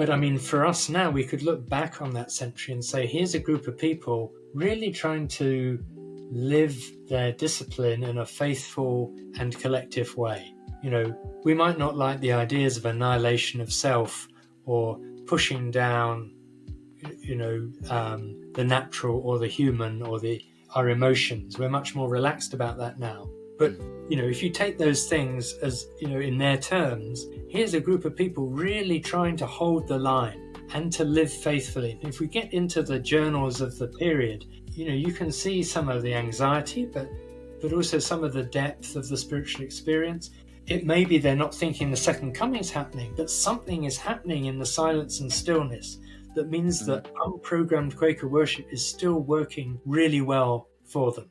But I mean, for us now, we could look back on that century and say, here's a group of people really trying to live their discipline in a faithful and collective way. We might not like the ideas of annihilation of self or pushing down, the natural or the human or our emotions. We're much more relaxed about that now. But, if you take those things as, in their terms, here's a group of people really trying to hold the line and to live faithfully. If we get into the journals of the period, you can see some of the anxiety, but also some of the depth of the spiritual experience. It may be they're not thinking the second coming is happening, but something is happening in the silence and stillness that means that unprogrammed Quaker worship is still working really well for them.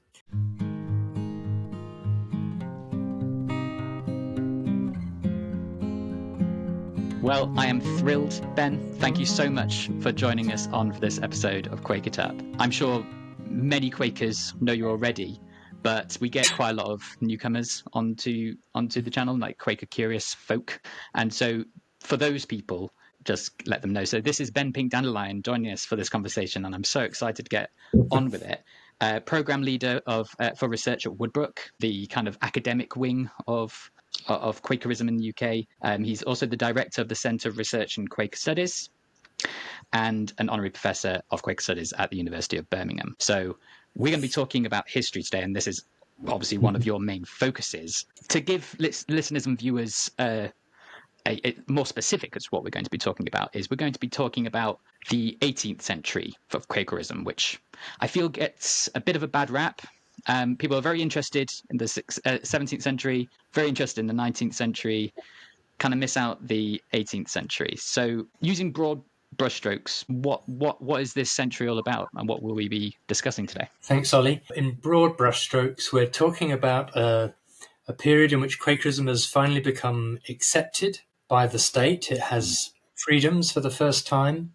Well, I am thrilled, Ben. Thank you so much for joining us on for this episode of Quake It Up. I'm sure many Quakers know you already, but we get quite a lot of newcomers onto the channel, like Quaker curious folk. And so for those people, just let them know. So this is Ben Pink Dandelion joining us for this conversation, and I'm so excited to get on with it. Program leader for research at Woodbrook, the kind of academic wing of Quakerism in the UK. He's also the director of the Centre of Research in Quaker Studies and an honorary professor of Quaker Studies at the University of Birmingham. So we're going to be talking about history today, and this is obviously one of your main focuses. To give listeners and viewers a more specific as what we're going to be talking about is we're going to be talking about the 18th century of Quakerism, which I feel gets a bit of a bad rap. People are very interested in the 17th century, very interested in the 19th century, kind of miss out the 18th century. So using broad brushstrokes, what is this century all about, and what will we be discussing today? Thanks, Ollie. In broad brushstrokes, we're talking about a period in which Quakerism has finally become accepted by the state. It has freedoms for the first time,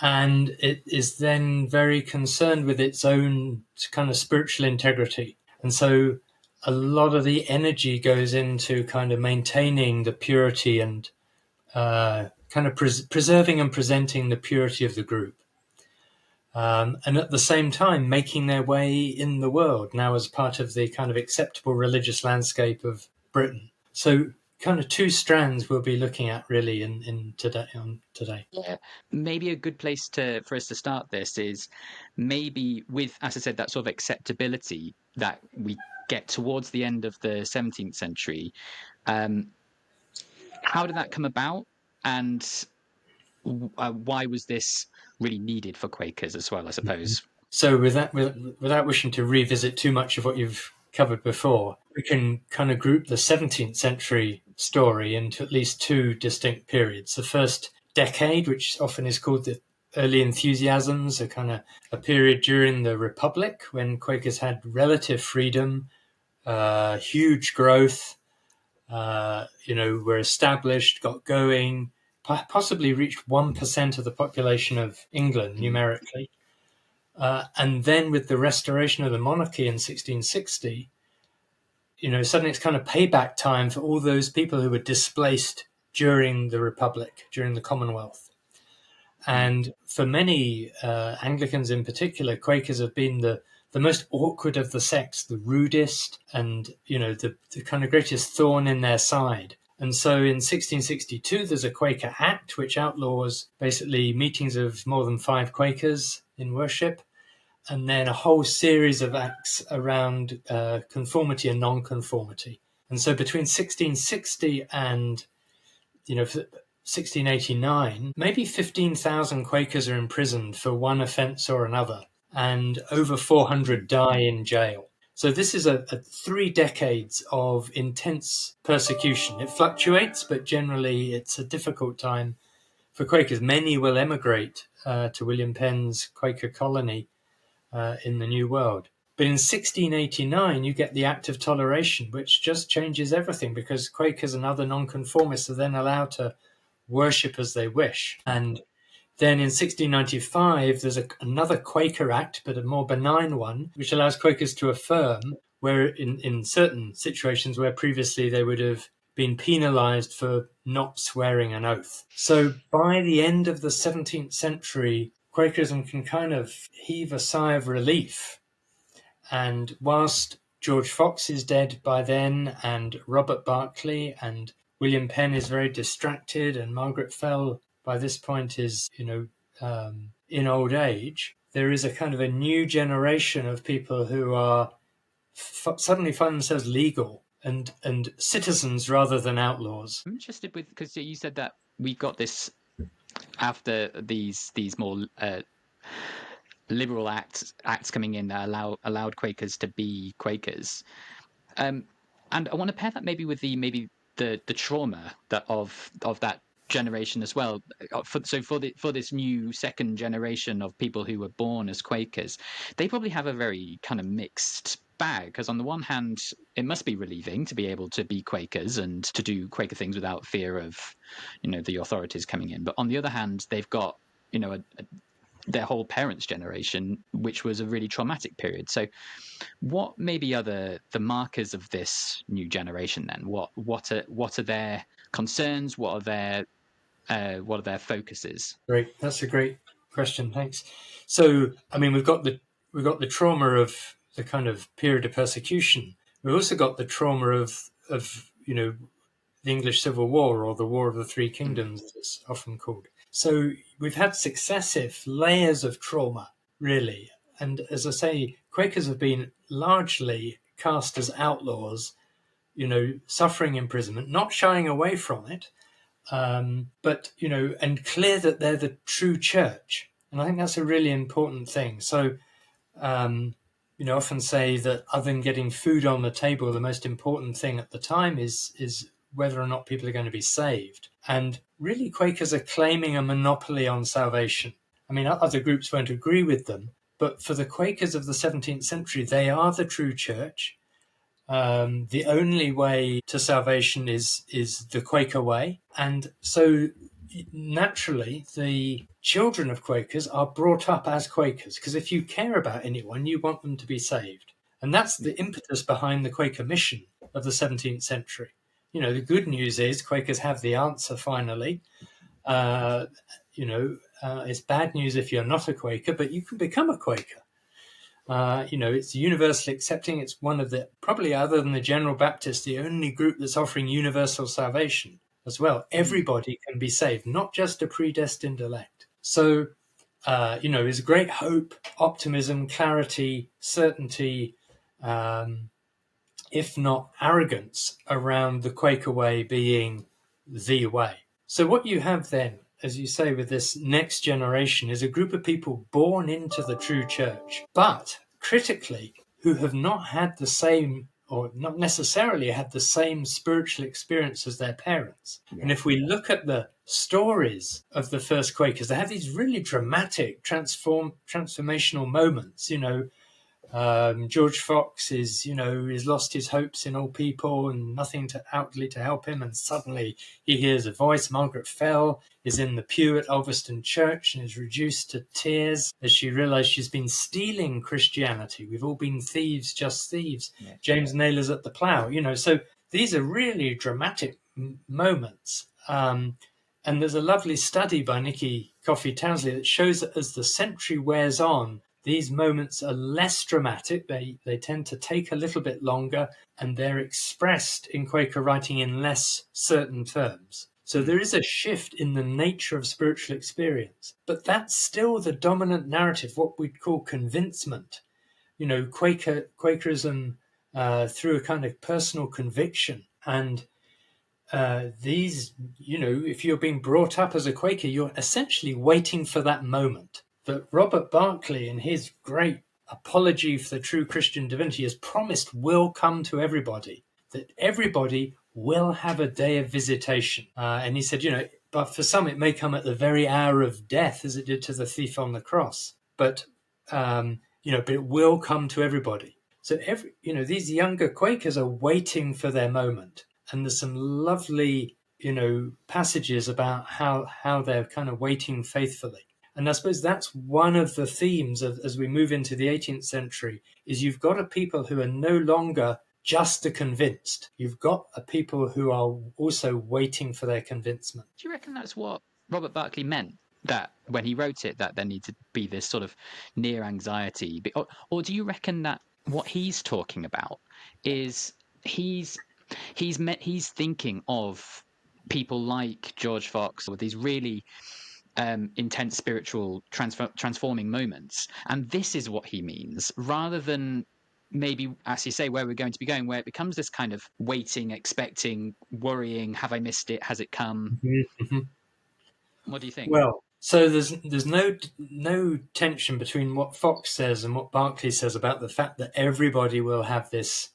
and it is then very concerned with its own kind of spiritual integrity. And so a lot of the energy goes into kind of maintaining the purity and kind of preserving and presenting the purity of the group. And at the same time, making their way in the world now as part of the kind of acceptable religious landscape of Britain. So kind of two strands we'll be looking at really in today. Yeah, maybe a good place for us to start this is maybe with, as I said, that sort of acceptability that we get towards the end of the 17th century. How did that come about, and why was this really needed for Quakers as well, I suppose? So without wishing to revisit too much of what you've covered before, we can kind of group the 17th century story into at least two distinct periods. The first decade, which often is called the early enthusiasms, a kind of a period during the Republic when Quakers had relative freedom, huge growth, were established, got going, possibly reached 1% of the population of England numerically. And then with the restoration of the monarchy in 1660, suddenly it's kind of payback time for all those people who were displaced during the Republic, during the Commonwealth. And for many Anglicans in particular, Quakers have been the most awkward of the sects, the rudest, and, the kind of greatest thorn in their side. And so in 1662, there's a Quaker Act which outlaws basically meetings of more than 5 Quakers in worship, and then a whole series of acts around conformity and non-conformity. And so between 1660 and 1689, maybe 15,000 Quakers are imprisoned for one offence or another, and over 400 die in jail. So this is a 3 decades of intense persecution. It fluctuates, but generally it's a difficult time for Quakers. Many will emigrate to William Penn's Quaker colony in the New World. But in 1689, you get the Act of Toleration, which just changes everything because Quakers and other nonconformists are then allowed to worship as they wish. And then in 1695, there's another Quaker Act, but a more benign one, which allows Quakers to affirm where in certain situations where previously they would have been penalized for not swearing an oath. So by the end of the 17th century, Quakerism can kind of heave a sigh of relief. And whilst George Fox is dead by then, and Robert Barclay and William Penn is very distracted, and Margaret Fell by this point is, in old age, there is a kind of a new generation of people who are suddenly find themselves legal and citizens rather than outlaws. I'm interested with, because you said that we've got this after these more liberal acts coming in that allowed Quakers to be Quakers, and I want to pair that maybe with the trauma that of that generation as well. For this new second generation of people who were born as Quakers, they probably have a very kind of mixed bag, because on the one hand, it must be relieving to be able to be Quakers and to do Quaker things without fear of, the authorities coming in. But on the other hand, they've got, their whole parents' generation, which was a really traumatic period. So what maybe are the markers of this new generation then? What are their concerns? What are their focuses? Great, that's a great question. Thanks. So, I mean, we've got the trauma of the kind of period of persecution. We've also got the trauma of the English Civil War, or the War of the Three Kingdoms, as it's often called. So we've had successive layers of trauma, really. And as I say, Quakers have been largely cast as outlaws, suffering imprisonment, not shying away from it, but, and clear that they're the true church. And I think that's a really important thing. So, often say that other than getting food on the table, the most important thing at the time is whether or not people are going to be saved. And really, Quakers are claiming a monopoly on salvation. I mean, other groups won't agree with them, but for the Quakers of the 17th century, they are the true church. The only way to salvation is the Quaker way. And so naturally, the children of Quakers are brought up as Quakers, because if you care about anyone, you want them to be saved. And that's the impetus behind the Quaker mission of the 17th century. The good news is Quakers have the answer finally. It's bad news if you're not a Quaker, but you can become a Quaker. It's universally accepting. It's one of the, probably other than the General Baptist, the only group that's offering universal salvation as well. Everybody can be saved, not just a predestined elect. So, there's great hope, optimism, clarity, certainty, if not arrogance, around the Quaker way being the way. So what you have then, as you say, with this next generation, is a group of people born into the true church, but critically, who have not had the same, or not necessarily had the same spiritual experience as their parents. Yeah. And if we look at the stories of the first Quakers, they have these really dramatic transformational moments. George Fox is lost his hopes in all people and nothing outwardly to help him, and suddenly he hears a voice. Margaret Fell is in the pew at Ulverston Church and is reduced to tears as she realizes she's been stealing Christianity. We've all been thieves, just thieves. Yeah. James Naylor's at the plough. So these are really dramatic moments. And there's a lovely study by Nikki Coffey Townsley that shows that as the century wears on, these moments are less dramatic. They tend to take a little bit longer, and they're expressed in Quaker writing in less certain terms. So there is a shift in the nature of spiritual experience, but that's still the dominant narrative, what we'd call convincement. Quakerism through a kind of personal conviction. And these, if you're being brought up as a Quaker, you're essentially waiting for that moment that Robert Barclay, in his great apology for the true Christian divinity, has promised will come to everybody, that everybody will have a day of visitation. And he said, but for some it may come at the very hour of death, as it did to the thief on the cross. But, but it will come to everybody. So these younger Quakers are waiting for their moment. And there's some lovely, passages about how they're kind of waiting faithfully. And I suppose that's one of the themes as we move into the 18th century, is you've got a people who are no longer just the convinced. You've got a people who are also waiting for their convincement. Do you reckon that's what Robert Barclay meant? That when he wrote it, that there needs to be this sort of near anxiety, or do you reckon that what he's talking about is he's thinking of people like George Fox with these really intense spiritual transforming moments, and this is what he means, rather than maybe, as you say, where we're going to be going, where it becomes this kind of waiting, expecting, worrying. Have I missed it? Has it come? Mm-hmm. What do you think? Well, so there's no tension between what Fox says and what Barclay says about the fact that everybody will have this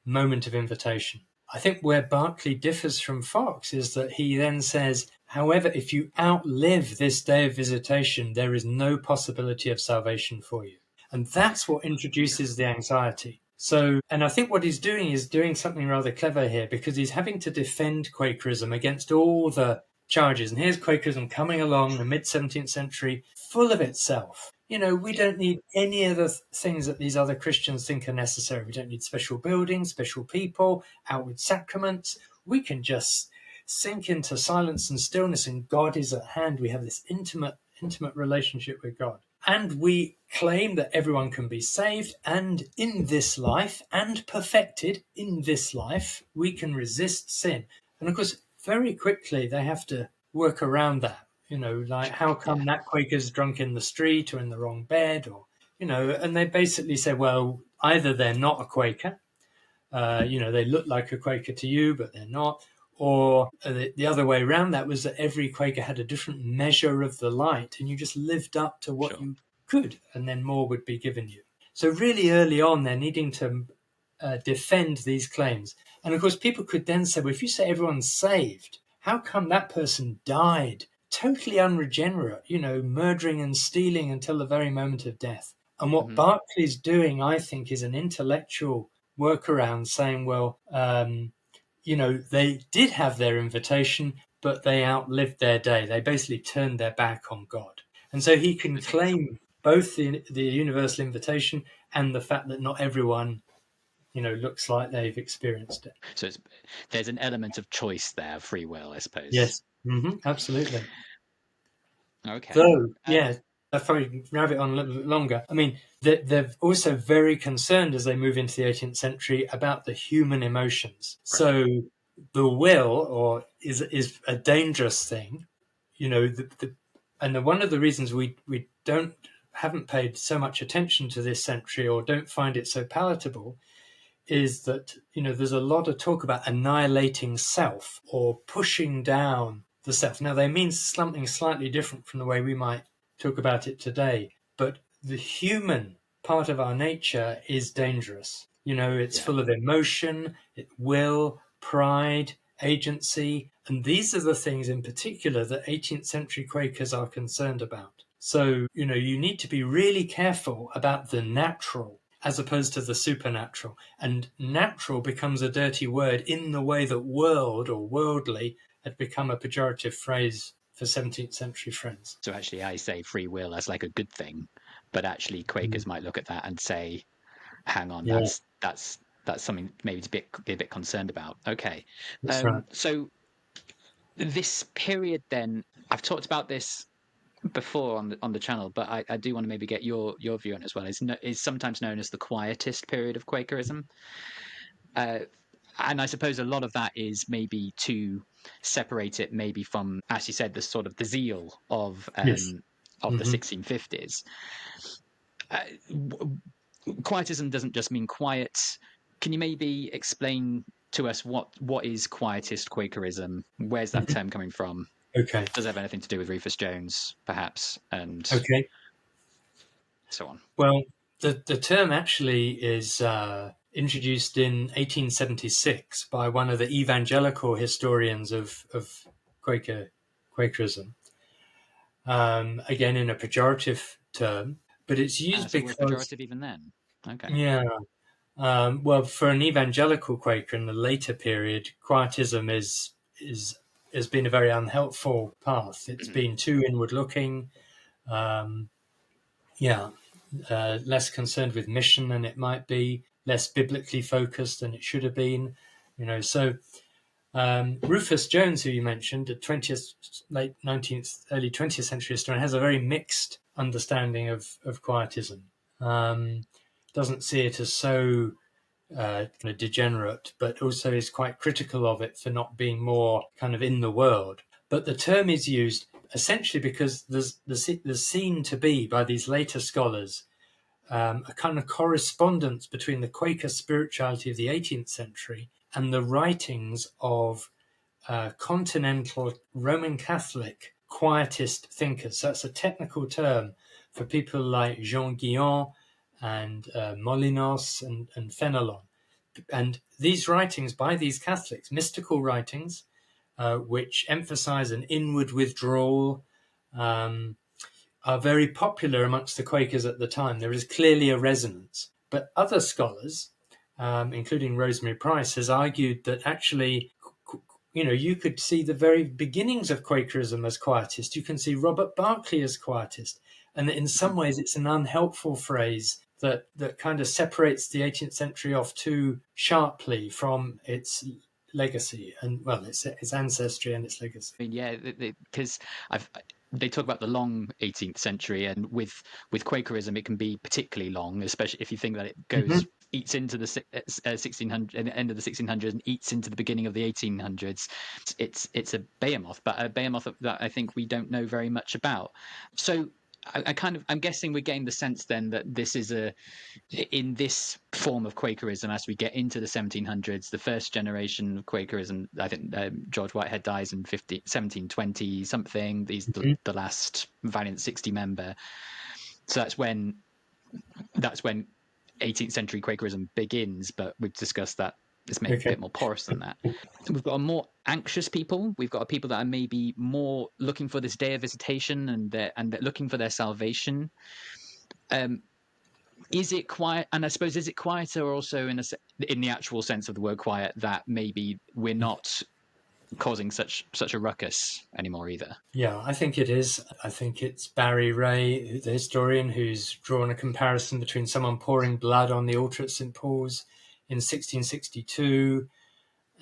moment of invitation. I think where Barclay differs from Fox is that he then says, however, if you outlive this day of visitation, there is no possibility of salvation for you. And that's what introduces the anxiety. So, and I think what he's doing is doing something rather clever here, because he's having to defend Quakerism against all the charges. And here's Quakerism coming along the mid-17th century, full of itself. You know, we don't need any of the things that these other Christians think are necessary. We don't need special buildings, special people, outward sacraments. We can just sink into silence and stillness, and God is at hand. We have this intimate relationship with God. And we claim that everyone can be saved, and in this life, and perfected in this life, we can resist sin. And of course, very quickly, they have to work around that. You know, like, how come that Quaker's drunk in the street or in the wrong bed? Or, you know, and they basically say, well, either they're not a Quaker, you know, they look like a Quaker to you, but they're not. Or the other way around that was that every Quaker had a different measure of the light, and you just lived up to what you could, and then more would be given you. So really early on, they're needing to defend these claims. And of course, people could then say, well, if you say everyone's saved, how come that person died totally unregenerate, you know, murdering and stealing until the very moment of death? And what Barclay's doing, I think, is an intellectual workaround, saying, well, you know, they did have their invitation, but they outlived their day. They basically turned their back on God. And so he can claim both the universal invitation and the fact that not everyone, you know, looks like they've experienced it. So there's an element of choice there, free will, I suppose. Yes, absolutely. Okay. Though, yeah, if I have it on a little bit longer, I mean, they're also very concerned as they move into the 18th century about the human emotions. Right. So the will is a dangerous thing, you know, and one of the reasons we haven't paid so much attention to this century, or don't find it so palatable, is that, you know, there's a lot of talk about annihilating self or pushing down the self. Now, they mean something slightly different from the way we might talk about it today, but the human part of our nature is dangerous. You know, it's full of emotion, will, pride, agency, and these are the things in particular that 18th century Quakers are concerned about. So, you know, you need to be really careful about the natural as opposed to the supernatural. And natural becomes a dirty word in the way that world or worldly had become a pejorative phrase for 17th century friends. So actually, I say free will as like a good thing, but actually Quakers might look at that and say, hang on, that's something maybe to be a bit concerned about. Okay. Right. So this period then, I've talked about this before on the channel, but I do want to maybe get your view on it as well. Is sometimes known as the Quietist period of Quakerism. And I suppose a lot of that is maybe to separate it maybe from, as you said, the sort of the zeal of the 1650s. Quietism doesn't just mean quiet. Can you maybe explain to us what is Quietist Quakerism? Where's that term coming from? Okay. Does it have anything to do with Rufus Jones, perhaps? And so on. Well, the term actually is introduced in 1876 by one of the evangelical historians of Quakerism. Again, in a pejorative term, but it's used so because it was pejorative even then. Okay. Yeah. Well, for an evangelical Quaker in the later period, Quietism has been a very unhelpful path. It's been too inward-looking, less concerned with mission than it might be. less biblically focused than it should have been. So Rufus Jones, who you mentioned, a 20th, late 19th, early 20th century historian, has a very mixed understanding of Quietism. Doesn't see it as so kind of degenerate, but also is quite critical of it for not being more kind of in the world. But the term is used essentially because there's seen to be, by these later scholars, a kind of correspondence between the Quaker spirituality of the 18th century and the writings of continental Roman Catholic Quietist thinkers. So that's a technical term for people like Jean Guyon and Molinos and Fenelon. And these writings by these Catholics, mystical writings, which emphasize an inward withdrawal, are very popular amongst the Quakers at the time. There is clearly a resonance. But other scholars, including Rosemary Price, has argued that actually, you could see the very beginnings of Quakerism as Quietist. You can see Robert Barclay as Quietist. And that in some ways it's an unhelpful phrase that kind of separates the 18th century off too sharply from its legacy and, well, its ancestry and its legacy. I mean, yeah, because they talk about the long 18th century, and with Quakerism, it can be particularly long, especially if you think that it goes eats into the 1600 end of the 1600s and eats into the beginning of the 1800s. It's a behemoth, but a behemoth that I think we don't know very much about. So I'm guessing we're getting the sense then that this is in this form of Quakerism, as we get into the 1700s, the first generation of Quakerism, I think George Whitehead dies in 1720 something. He's the last Valiant 60 member. So that's when 18th century Quakerism begins, but we've discussed that it's maybe a bit more porous than that. We've got a more anxious people. We've got people that are maybe more looking for this day of visitation and they're looking for their salvation. Is it quiet? And I suppose, is it quieter also in the actual sense of the word quiet, that maybe we're not causing such a ruckus anymore either? Yeah, I think it is. I think it's Barry Ray, the historian, who's drawn a comparison between someone pouring blood on the altar at St. Paul's in 1662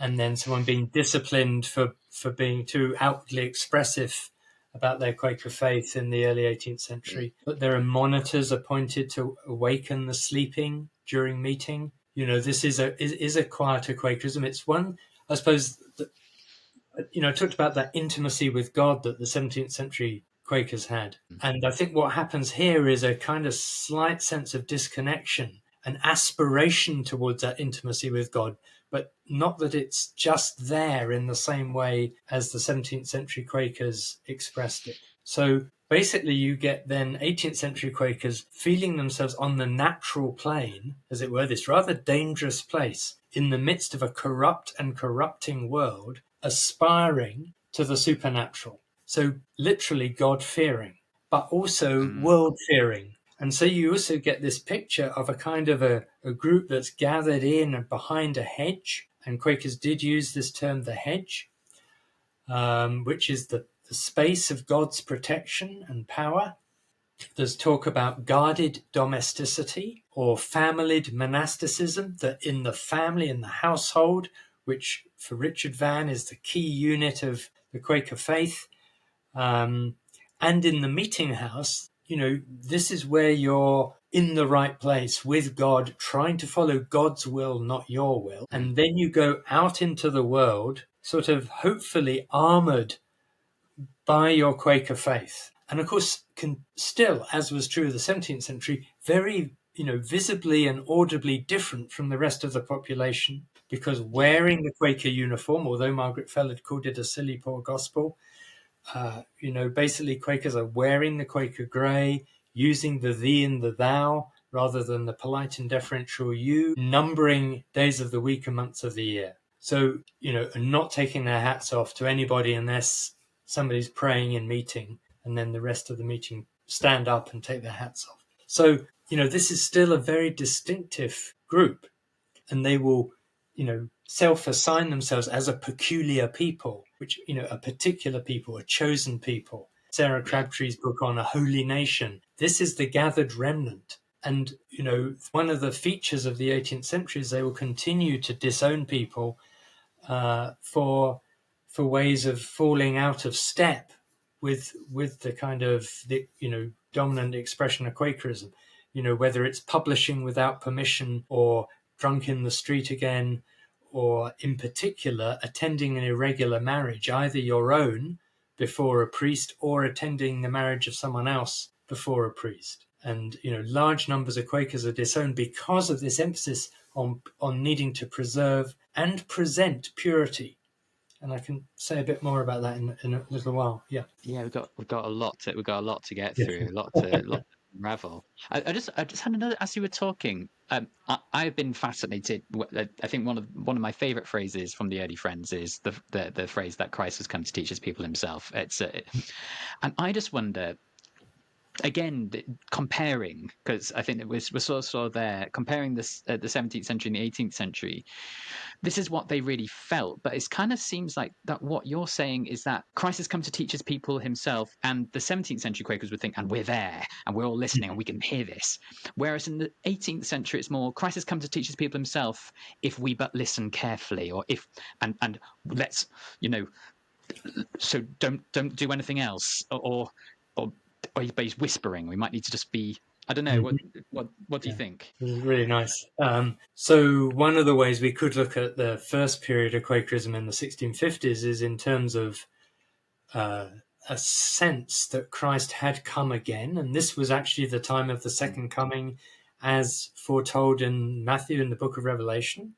and then someone being disciplined for being too outwardly expressive about their Quaker faith in the early 18th century. But there are monitors appointed to awaken the sleeping during meeting. This is a quieter Quakerism. It's one, I suppose, I talked about that intimacy with God that the 17th century Quakers had. And I think what happens here is a kind of slight sense of disconnection, an aspiration towards that intimacy with God, but not that it's just there in the same way as the 17th century Quakers expressed it. So basically you get then 18th century Quakers feeling themselves on the natural plane, as it were, this rather dangerous place in the midst of a corrupt and corrupting world, aspiring to the supernatural. So literally God-fearing, but also world-fearing. And so you also get this picture of a kind of a group that's gathered in and behind a hedge. And Quakers did use this term, the hedge, which is the space of God's protection and power. There's talk about guarded domesticity or familied monasticism, that in the family, in the household, which for Richard Vann is the key unit of the Quaker faith, and in the meeting house, this is where you're in the right place with God, trying to follow God's will, not your will. And then you go out into the world, sort of hopefully armored by your Quaker faith. And of course, can still, as was true of the 17th century, very, visibly and audibly different from the rest of the population, because wearing the Quaker uniform, although Margaret Fell had called it a silly poor gospel, basically Quakers are wearing the Quaker grey, using the thee and the thou rather than the polite and deferential you, numbering days of the week and months of the year. So, and not taking their hats off to anybody unless somebody's praying in meeting, and then the rest of the meeting stand up and take their hats off. So, this is still a very distinctive group, and they will, self-assign themselves as a peculiar people, which, a particular people, a chosen people. Sarah Crabtree's book on a holy nation. This is the gathered remnant. And, one of the features of the 18th century is they will continue to disown people for ways of falling out of step with the kind of dominant expression of Quakerism. Whether it's publishing without permission, or drunk in the street again, or in particular attending an irregular marriage, either your own before a priest or attending the marriage of someone else before a priest. And large numbers of Quakers are disowned because of this emphasis on needing to preserve and present purity. And I can say a bit more about that in a little while. Yeah. We've got a lot to get through, a lot to unravel. I just had another, as you were talking. I've been fascinated. I think one of my favorite phrases from the early Friends is the phrase that Christ has come to teach his people himself. And I just wonder, again, comparing, because I think that we're sort of there comparing this the 17th century and the 18th century. This is what they really felt, but it kind of seems like that what you're saying is that Christ has come to teach his people himself, and the 17th century Quakers would think, and we're there, and we're all listening, and we can hear this. Whereas in the 18th century, it's more Christ has come to teach his people himself if we but listen carefully, or if and let's so don't do anything else, or but he's whispering. We might need to just be. I don't know. What do you think? This is really nice. So one of the ways we could look at the first period of Quakerism in the 1650s is in terms of a sense that Christ had come again, and this was actually the time of the second coming, as foretold in Matthew in the book of Revelation.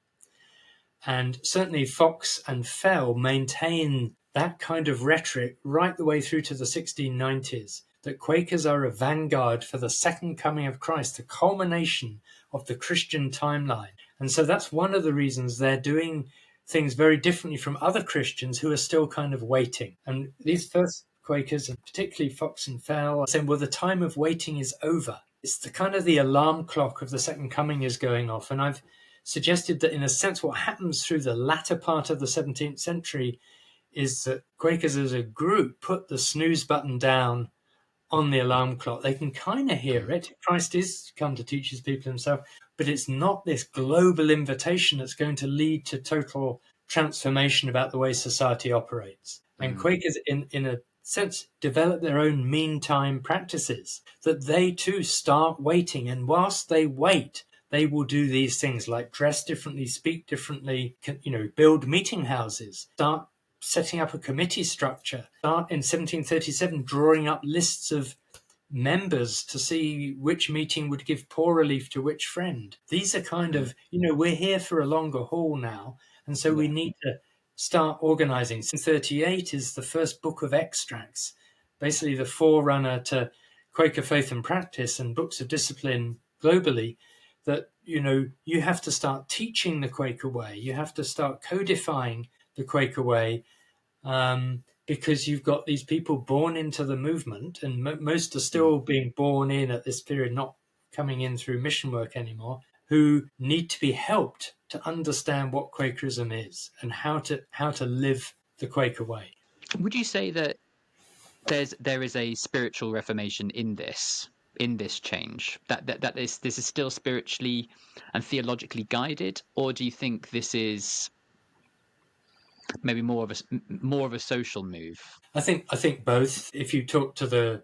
And certainly Fox and Fell maintain that kind of rhetoric right the way through to the 1690s, that Quakers are a vanguard for the second coming of Christ, the culmination of the Christian timeline. And so that's one of the reasons they're doing things very differently from other Christians who are still kind of waiting. And these first Quakers, and particularly Fox and Fell, are saying, well, the time of waiting is over. It's the kind of the alarm clock of the second coming is going off. And I've suggested that in a sense what happens through the latter part of the 17th century is that Quakers as a group put the snooze button down on the alarm clock. They can kind of hear it. Christ is come to teach his people himself, but it's not this global invitation that's going to lead to total transformation about the way society operates. And Quakers, in a sense, develop their own meantime practices, that they too start waiting. And whilst they wait, they will do these things like dress differently, speak differently, build meeting houses, start setting up a committee structure, start in 1737 drawing up lists of members to see which meeting would give poor relief to which friend. These are kind of, we're here for a longer haul now, and so we need to start organizing. 38 is the first book of extracts, basically the forerunner to Quaker faith and practice and books of discipline globally, that, you have to start teaching the Quaker way. You have to start codifying the Quaker way, because you've got these people born into the movement, and most are still being born in at this period, not coming in through mission work anymore, who need to be helped to understand what Quakerism is and how to live the Quaker way. Would you say that there is a spiritual reformation in this change, that this is still spiritually and theologically guided, or do you think this is maybe more of a social move? I think both. If you talk to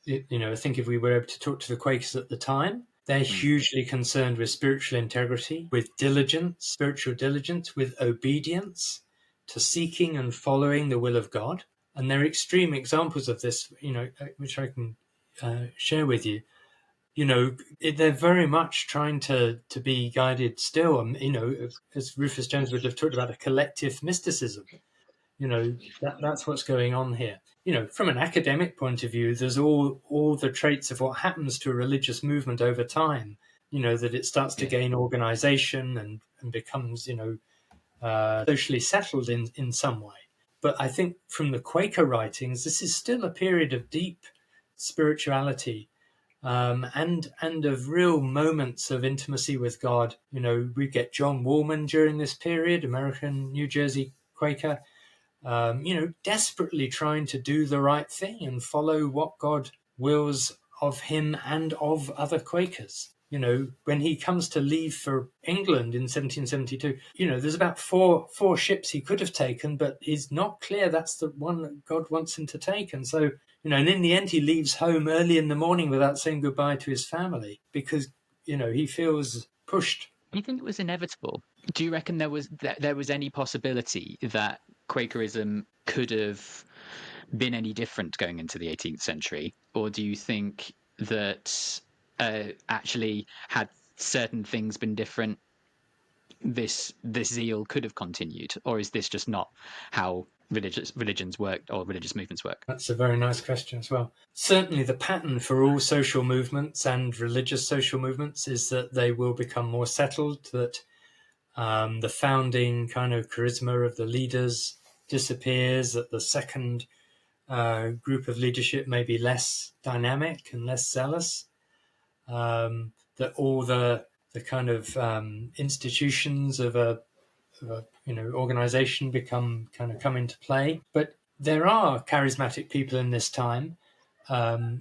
I think if we were able to talk to the Quakers at the time, they're hugely concerned with spiritual integrity, with diligence, spiritual diligence, with obedience to seeking and following the will of God. And there are extreme examples of this, which I can share with you. They're very much trying to be guided still. As Rufus Jones would have talked about, a collective mysticism. That's what's going on here. From an academic point of view, there's all the traits of what happens to a religious movement over time. That it starts to gain organization and becomes, socially settled in some way. But I think from the Quaker writings, this is still a period of deep spirituality, and of real moments of intimacy with God. We get John Woolman during this period, American New Jersey Quaker, desperately trying to do the right thing and follow what God wills of him and of other Quakers. You know, when he comes to leave for England in 1772, you know, there's about four ships he could have taken, but he's not clear that's the one that God wants him to take. And so, you know, and in the end, he leaves home early in the morning without saying goodbye to his family because, you know, he feels pushed. Do you think it was inevitable? Do you reckon there was any possibility that Quakerism could have been any different going into the 18th century? Or do you think that actually, had certain things been different, this zeal could have continued? Or is this just not how religions work or religious movements work? That's a very nice question as well. Certainly the pattern for all social movements and religious social movements is that they will become more settled, that the founding kind of charisma of the leaders disappears, that the second group of leadership may be less dynamic and less zealous, that all the kind of institutions of a organization come into play. But there are charismatic people in this time.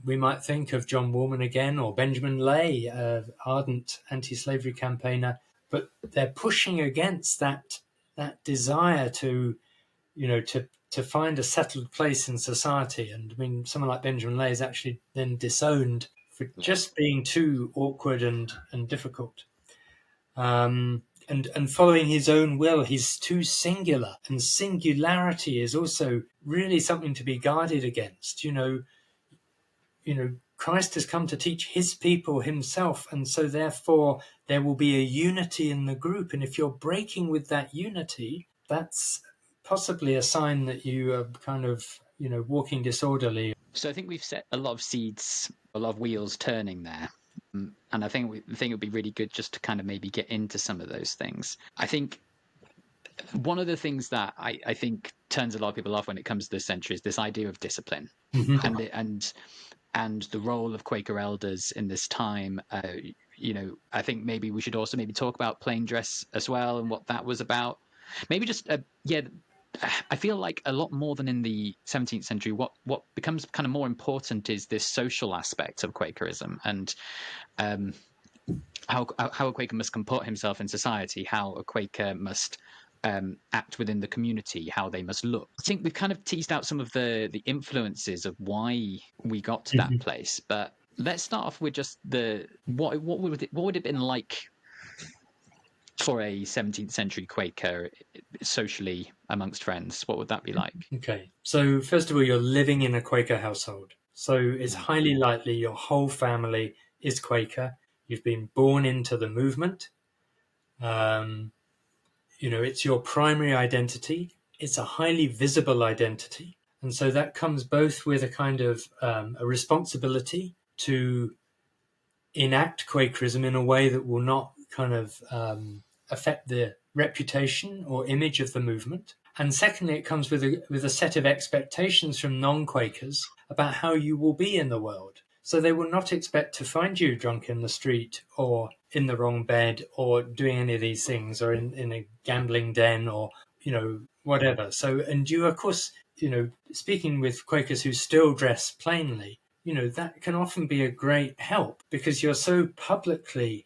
We might think of John Woolman again, or Benjamin Lay, ardent anti-slavery campaigner, but they're pushing against that desire to find a settled place in society. And I mean, someone like Benjamin Lay is actually then disowned for just being too awkward and difficult. And following his own will, he's too singular. And singularity is also really something to be guarded against. You know, Christ has come to teach his people himself, and so therefore there will be a unity in the group. And if you're breaking with that unity, that's possibly a sign that you are kind of, walking disorderly. So I think we've set a lot of seeds, a lot of wheels turning there. And I think it would be really good just to kind of maybe get into some of those things. I think one of the things that I think turns a lot of people off when it comes to this century is this idea of discipline. Mm-hmm. and the role of Quaker elders in this time. I think maybe we should also maybe talk about plain dress as well and what that was about. Maybe just I feel like a lot more than in the 17th century, what becomes kind of more important is this social aspect of Quakerism and how a Quaker must comport himself in society, how a Quaker must act within the community, how they must look. I think we've kind of teased out some of the influences of why we got to that place, but let's start off with just what would it have been like for a 17th century Quaker socially amongst friends? What would that be like? Okay, so first of all, you're living in a Quaker household. So it's highly likely your whole family is Quaker. You've been born into the movement. It's your primary identity. It's a highly visible identity. And so that comes both with a kind of a responsibility to enact Quakerism in a way that will not kind of affect the reputation or image of the movement. And secondly, it comes with a set of expectations from non-Quakers about how you will be in the world. So they will not expect to find you drunk in the street or in the wrong bed or doing any of these things or in a gambling den or, whatever. So, and you, of course, speaking with Quakers who still dress plainly, that can often be a great help because you're so publicly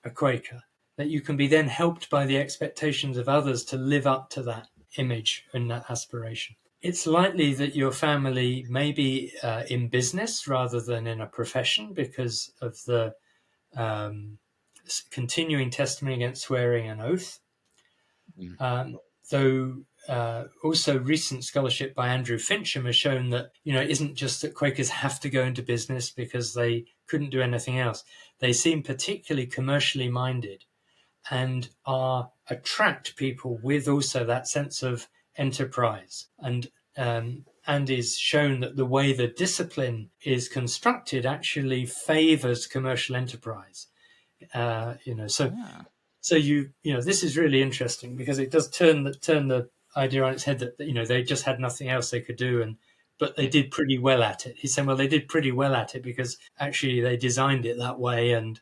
a Quaker that you can be then helped by the expectations of others to live up to that image and that aspiration. It's likely that your family may be in business rather than in a profession because of the continuing testimony against swearing and oath. Though also recent scholarship by Andrew Fincham has shown that, it isn't just that Quakers have to go into business because they couldn't do anything else. They seem particularly commercially minded and attract people with also that sense of enterprise. And is shown that the way the discipline is constructed actually favors commercial enterprise. So this is really interesting because it does turn the idea on its head that they just had nothing else they could do, but they did pretty well at it. He's saying, well, they did pretty well at it because actually they designed it that way, and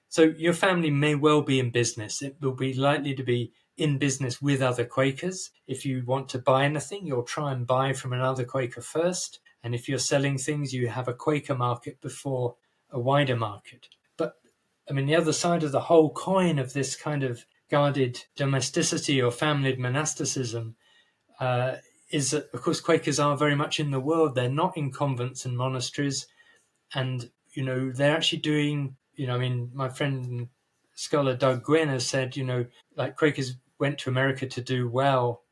So your family may well be in business. It will be likely to be in business with other Quakers. If you want to buy anything, you'll try and buy from another Quaker first, And if you're selling things, you have a Quaker market before a wider market. But I mean, the other side of the whole coin of this kind of guarded domesticity or family monasticism is that, of course, Quakers are very much in the world. They're not in convents and monasteries. And, they're actually doing, I mean, my friend and scholar Doug Gwynn has said, like Quakers went to America to do well,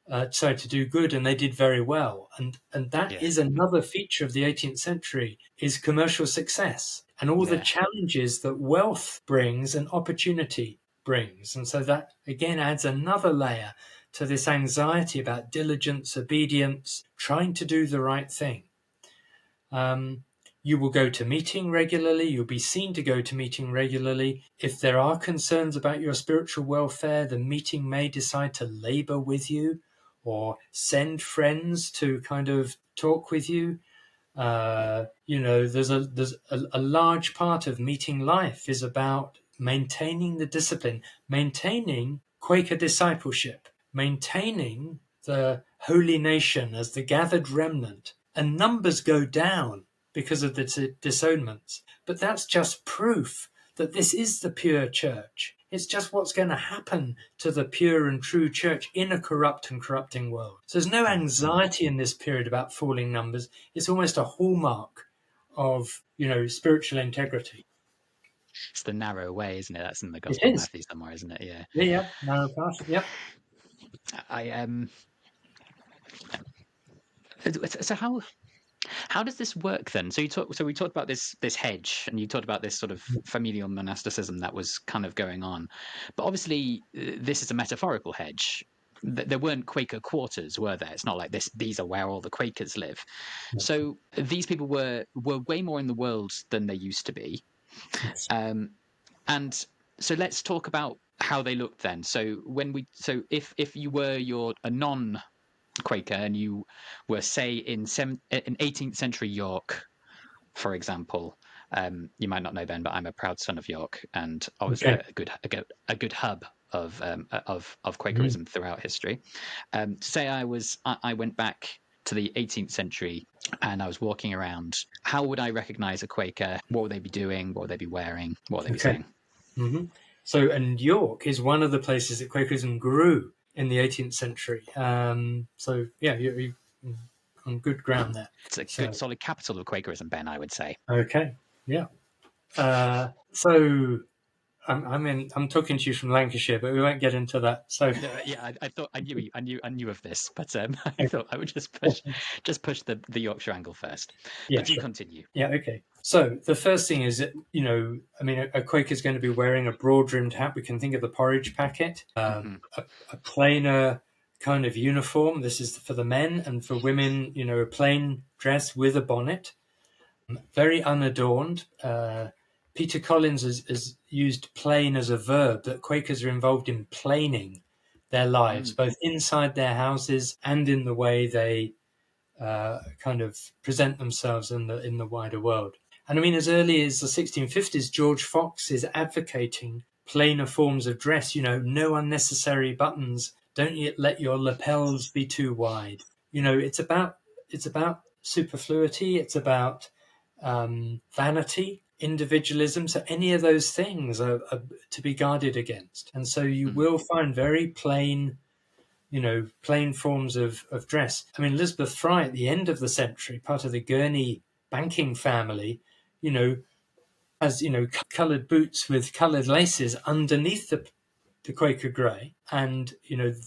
to do good, and they did very well. And that is another feature of the 18th century, is commercial success and all the challenges that wealth brings and opportunity brings. And so that, again, adds another layer to this anxiety about diligence, obedience, trying to do the right thing. You will go to meeting regularly. You'll be seen to go to meeting regularly. If there are concerns about your spiritual welfare, the meeting may decide to labor with you or send friends to kind of talk with you. There's a large part of meeting life is about maintaining the discipline, maintaining Quaker discipleship, maintaining the holy nation as the gathered remnant. And numbers go down because of the disownments. But that's just proof that this is the pure church. It's just what's going to happen to the pure and true church in a corrupt and corrupting world. So there's no anxiety in this period about falling numbers. It's almost a hallmark of, spiritual integrity. It's the narrow way, isn't it? That's in the Gospel of Matthew somewhere, isn't it? Yeah. Yeah, narrow path. Yep. So how does this work then? So we talked about this hedge, and you talked about this sort of familial monasticism that was kind of going on. But obviously, this is a metaphorical hedge. There weren't Quaker quarters, were there? It's not like these are where all the Quakers live. Yes. So these people were way more in the world than they used to be. Yes. And so let's talk about how they looked then. So if you were a non-Quaker and you were, say, in 18th century York, for example, you might not know, Ben, but I'm a proud son of York, and obviously a good hub of Quakerism throughout history. Say I went back to the 18th century and I was walking around, how would I recognize a Quaker? What would they be doing? What would they be wearing? What would they be saying? Mm-hmm. So, and York is one of the places that Quakerism grew in the 18th century. So, yeah, you're on good ground there. It's a good, solid capital of Quakerism, Ben, I would say. Okay, yeah. So, I'm talking to you from Lancashire, but we won't get into that. So, yeah, I thought I knew of this, but I thought I would just push the Yorkshire angle first. Yeah, but do continue. Yeah, okay. So the first thing is that, a Quaker is going to be wearing a broad-brimmed hat. We can think of the porridge packet, a plainer kind of uniform. This is for the men, and for women, a plain dress with a bonnet, very unadorned. Peter Collins has used plain as a verb, that Quakers are involved in planing their lives, both inside their houses and in the way they kind of present themselves in the wider world. And I mean, as early as the 1650s, George Fox is advocating plainer forms of dress, no unnecessary buttons. Don't let your lapels be too wide. It's about superfluity. It's about vanity, individualism. So any of those things are to be guarded against. And so you will find very plain forms of dress. I mean, Elizabeth Fry at the end of the century, part of the Gurney banking family, has, coloured boots with coloured laces underneath the Quaker grey. And,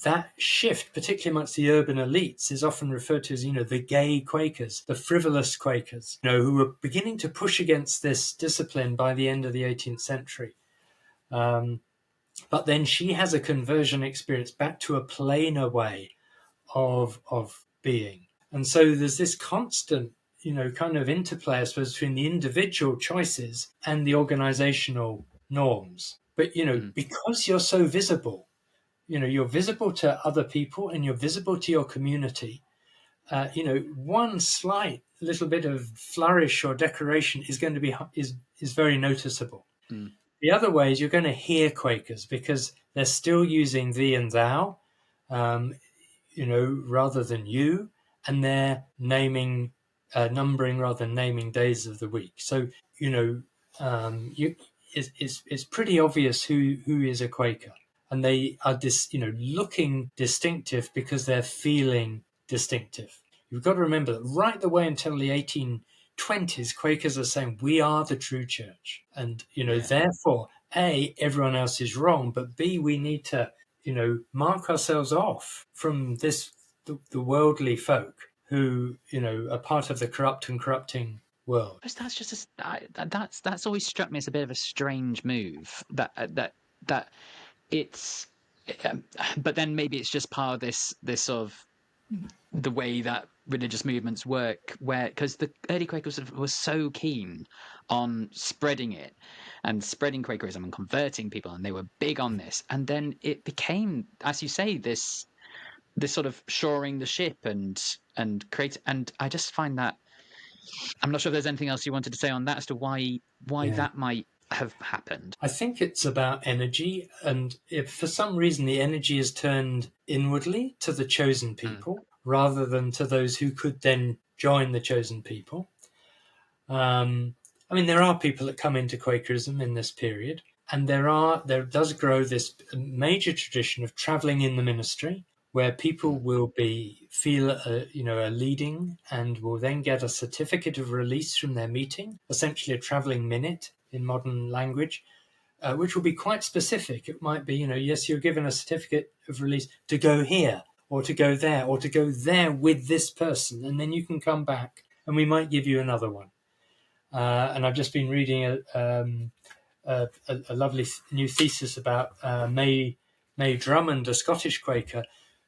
that shift, particularly amongst the urban elites, is often referred to as, the gay Quakers, the frivolous Quakers, who were beginning to push against this discipline by the end of the 18th century. But then she has a conversion experience back to a plainer way of being. And so there's this constant, kind of interplay, I suppose, between the individual choices and the organizational norms. But, because you're so visible, you're visible to other people and you're visible to your community, one slight little bit of flourish or decoration is going to be is very noticeable. The other way is you're going to hear Quakers because they're still using thee and thou, rather than you, and they're naming numbering rather than naming days of the week. So, it's pretty obvious who is a Quaker. And they are looking distinctive because they're feeling distinctive. You've got to remember that right the way until the 1820s, Quakers are saying, we are the true church. And, therefore, A, everyone else is wrong, but B, we need to, mark ourselves off from the worldly folk who, are part of the corrupt and corrupting world. That's just that's always struck me as a bit of a strange move. That it's, but then maybe it's just part of this sort of the way that religious movements work, where because the early Quakers were so keen on spreading it and spreading Quakerism and converting people, and they were big on this, and then it became, as you say, this sort of shoring the ship and create. And I just find that, I'm not sure if there's anything else you wanted to say on that as to why that might have happened. I think it's about energy, and if for some reason the energy is turned inwardly to the chosen people rather than to those who could then join the chosen people. There are people that come into Quakerism in this period, and there does grow this major tradition of traveling in the ministry, where people will feel a leading and will then get a certificate of release from their meeting, essentially a traveling minute in modern language, which will be quite specific. It might be, yes, you're given a certificate of release to go here or to go there or to go there with this person, and then you can come back and we might give you another one. And I've just been reading a lovely new thesis about May Drummond, a Scottish Quaker,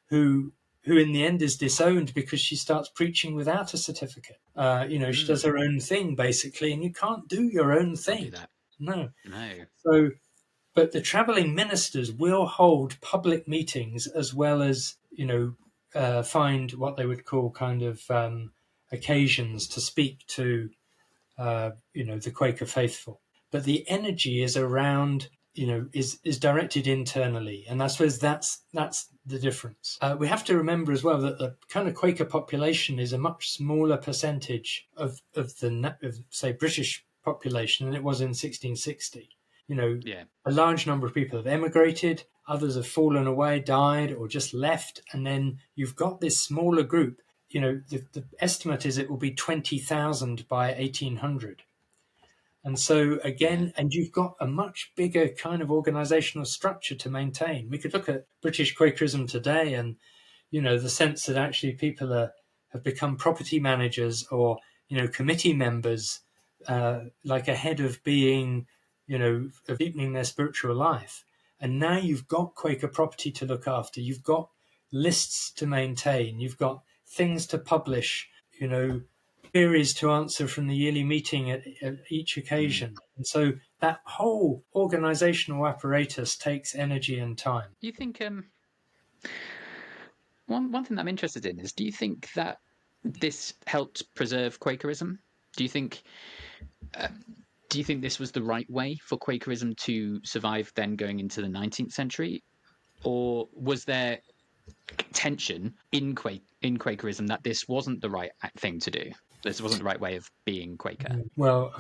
who in the end is disowned because she starts preaching without a certificate. She does her own thing, basically, and you can't do your own thing. No. So, but the traveling ministers will hold public meetings as well as, find what they would call kind of occasions to speak to, the Quaker faithful. But the energy is around, is directed internally. And I suppose that's the difference. We have to remember as well that the kind of Quaker population is a much smaller percentage of say, British population than it was in 1660. A large number of people have emigrated, others have fallen away, died, or just left. And then you've got this smaller group. The estimate is it will be 20,000 by 1800. And so again, and you've got a much bigger kind of organizational structure to maintain. We could look at British Quakerism today and, the sense that actually people have become property managers or, committee members, like ahead of being, of deepening their spiritual life. And now you've got Quaker property to look after. You've got lists to maintain. You've got things to publish, queries to answer from the yearly meeting at each occasion. And so that whole organizational apparatus takes energy and time. Do you think one thing that I'm interested in is, do you think that this helped preserve Quakerism? Do you think this was the right way for Quakerism to survive then going into the 19th century? Or was there tension in Quakerism that this wasn't the right thing to do? This wasn't the right way of being Quaker? Well,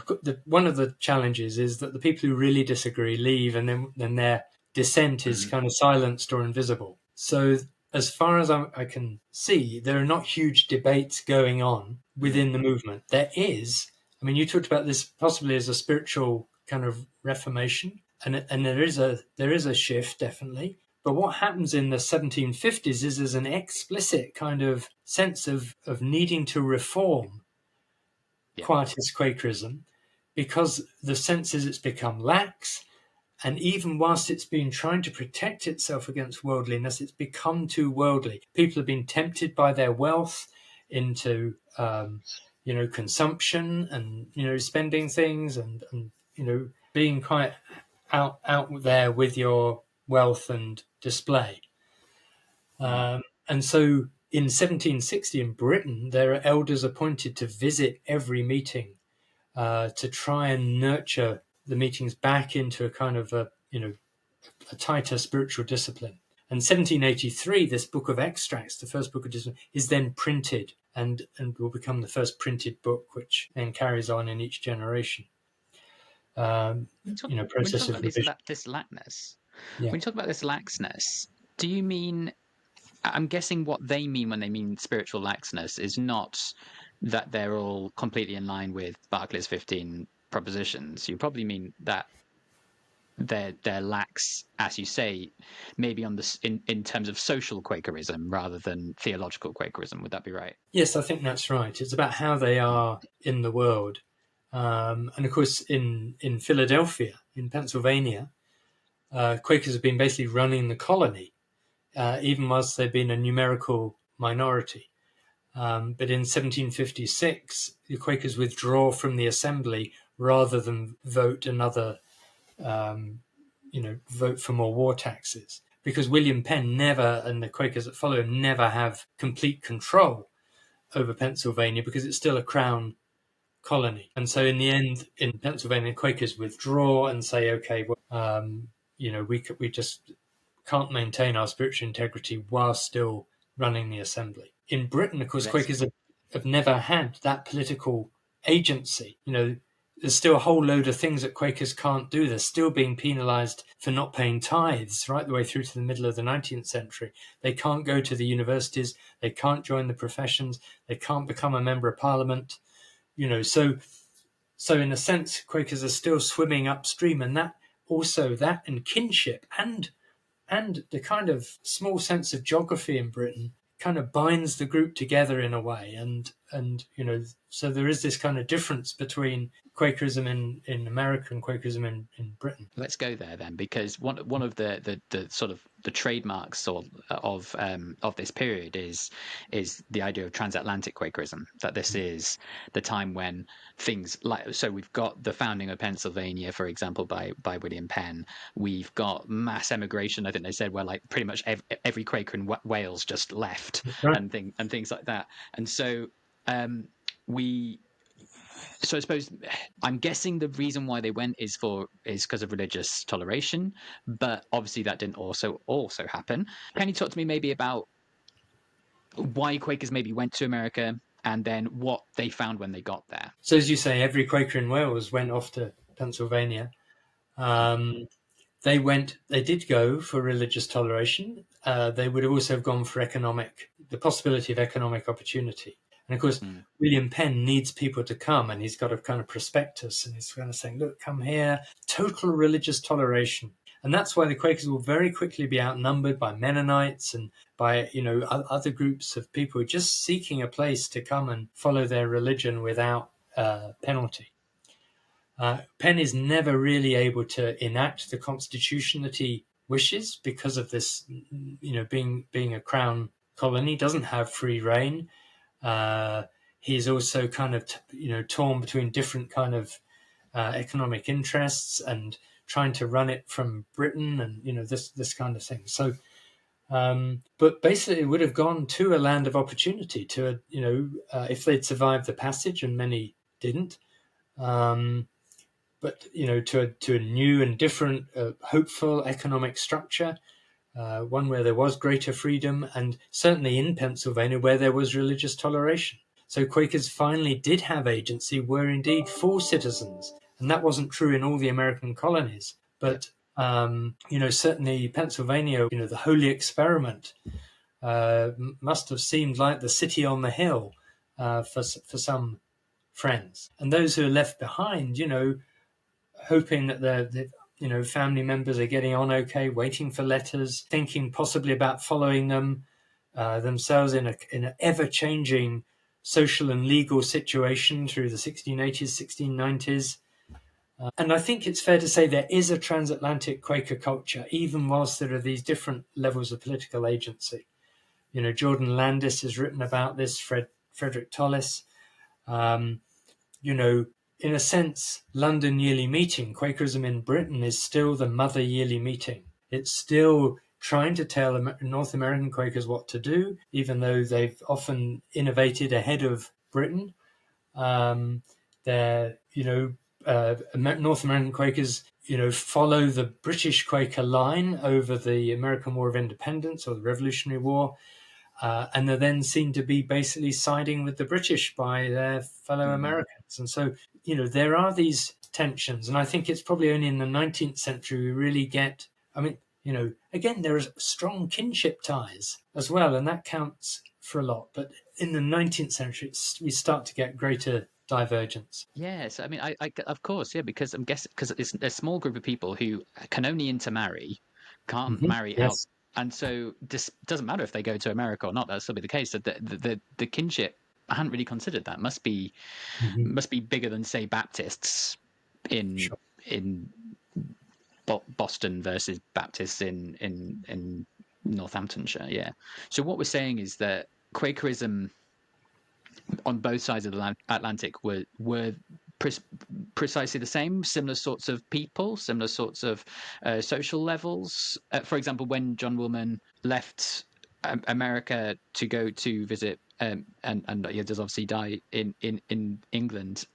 one of the challenges is that the people who really disagree leave, and then their dissent is kind of silenced or invisible. So as far as I can see, there are not huge debates going on within the movement. There is, you talked about this possibly as a spiritual kind of reformation, and there is a shift, definitely. But what happens in the 1750s is there's an explicit kind of sense of needing to reform Quietist Quakerism, because the sense is it's become lax, and even whilst it's been trying to protect itself against worldliness, it's become too worldly. People have been tempted by their wealth into consumption and spending things and being quite out there with your wealth and display. And so in 1760 in Britain, there are elders appointed to visit every meeting to try and nurture the meetings back into a kind of a tighter spiritual discipline. And 1783, this book of extracts, the first book of discipline, is then printed. and will become the first printed book, which then carries on in each generation. When you talk Process of about revision. this laxness, Yeah. when you talk about this laxness, do you mean? I'm guessing what they mean when they mean spiritual laxness is not that they're all completely in line with Barclay's 15 propositions. You probably mean that they're lax, as you say, maybe on this in terms of social Quakerism rather than theological Quakerism. Would that be right? Yes, I think that's right. It's about how they are in the world. And of course, in Philadelphia, in Pennsylvania, Quakers have been basically running the colony, even whilst they've been a numerical minority. But in 1756, the Quakers withdraw from the assembly rather than vote vote for more war taxes, because William Penn never, and the Quakers that follow him, never have complete control over Pennsylvania because it's still a crown colony. And so in the end, in Pennsylvania, Quakers withdraw and say, okay, well, we just can't maintain our spiritual integrity while still running the assembly. In Britain, of course, Quakers have never had that political agency. There's still a whole load of things that Quakers can't do. They're still being penalised for not paying tithes right the way through to the middle of the 19th century. They can't go to the universities. They can't join the professions. They can't become a member of parliament. So in a sense, Quakers are still swimming upstream, and that and kinship and the kind of small sense of geography in Britain kind of binds the group together in a way, and so there is this kind of difference between Quakerism in America and Quakerism in Britain. Let's go there then, because one of the sort of the trademarks of this period is the idea of transatlantic Quakerism. That this is the time when things we've got the founding of Pennsylvania, for example, by William Penn. We've got mass emigration. I think they said where like pretty much every Quaker in Wales just left, right. and things like that. And so So I suppose I'm guessing the reason why they went is because of religious toleration, but obviously that didn't also happen. Can you talk to me maybe about why Quakers maybe went to America and then what they found when they got there? So as you say, every Quaker in Wales went off to Pennsylvania. They did go for religious toleration. They would also have gone for the possibility of economic opportunity. And of course, William Penn needs people to come, and he's got a kind of prospectus, and he's kind of saying, look, come here, total religious toleration. And that's why the Quakers will very quickly be outnumbered by Mennonites and by, other groups of people just seeking a place to come and follow their religion without penalty. Penn is never really able to enact the constitution that he wishes because of this, being a crown colony, doesn't have free reign. He's also kind of, torn between different kind of economic interests and trying to run it from Britain and, this kind of thing. So, but basically it would have gone to a land of opportunity if they'd survived the passage, and many didn't. But to a new and different, hopeful economic structure, one where there was greater freedom, and certainly in Pennsylvania where there was religious toleration. So Quakers finally did have agency, were indeed full citizens, and that wasn't true in all the American colonies. But certainly Pennsylvania, the holy experiment, must have seemed like the city on the hill for some friends, and those who are left behind, hoping that their family members are getting on okay, waiting for letters, thinking possibly about following them themselves in an ever-changing social and legal situation through the 1680s, 1690s. And I think it's fair to say there is a transatlantic Quaker culture, even whilst there are these different levels of political agency. Jordan Landis has written about this, Frederick Tollis. In a sense, London Yearly Meeting, Quakerism in Britain, is still the mother yearly meeting. It's still trying to tell North American Quakers what to do, even though they've often innovated ahead of Britain. North American Quakers, follow the British Quaker line over the American War of Independence or the Revolutionary War. and are then seen to be basically siding with the British by their fellow Americans. And so, there are these tensions. And I think it's probably only in the 19th century we really get, again, there are strong kinship ties as well, and that counts for a lot. But in the 19th century, we start to get greater divergence. Yes, I mean, I of course, yeah, because I'm guessing because it's a small group of people who can only intermarry, can't marry out, Yes. and so this doesn't matter if they go to America or not. That'll still be the case. That the kinship, I hadn't really considered that. Must be bigger than, say, Baptists in Sure. in Boston versus Baptists in Northamptonshire. Yeah. So what we're saying is that Quakerism on both sides of the Atlantic were precisely the same, similar sorts of people, similar sorts of social levels. For example, when John Woolman left America to go to visit, and he does obviously die in England,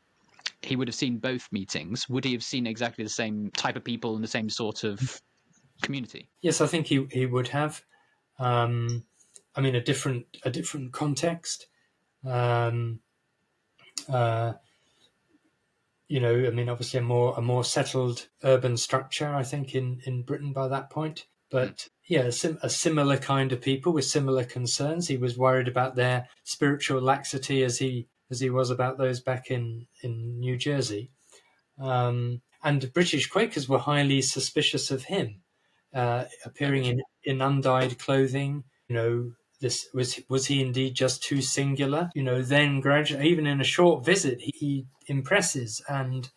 he would have seen both meetings. Would he have seen exactly the same type of people and the same sort of community? Yes, I think he would have. I mean, a different context. Um, I mean, obviously a more settled urban structure, I think, in Britain by that point. But yeah, a similar kind of people with similar concerns. He was worried about their spiritual laxity as he was about those back in New Jersey. And British Quakers were highly suspicious of him, appearing in undyed clothing. This was he indeed just too singular? Then gradually, even in a short visit, he impresses and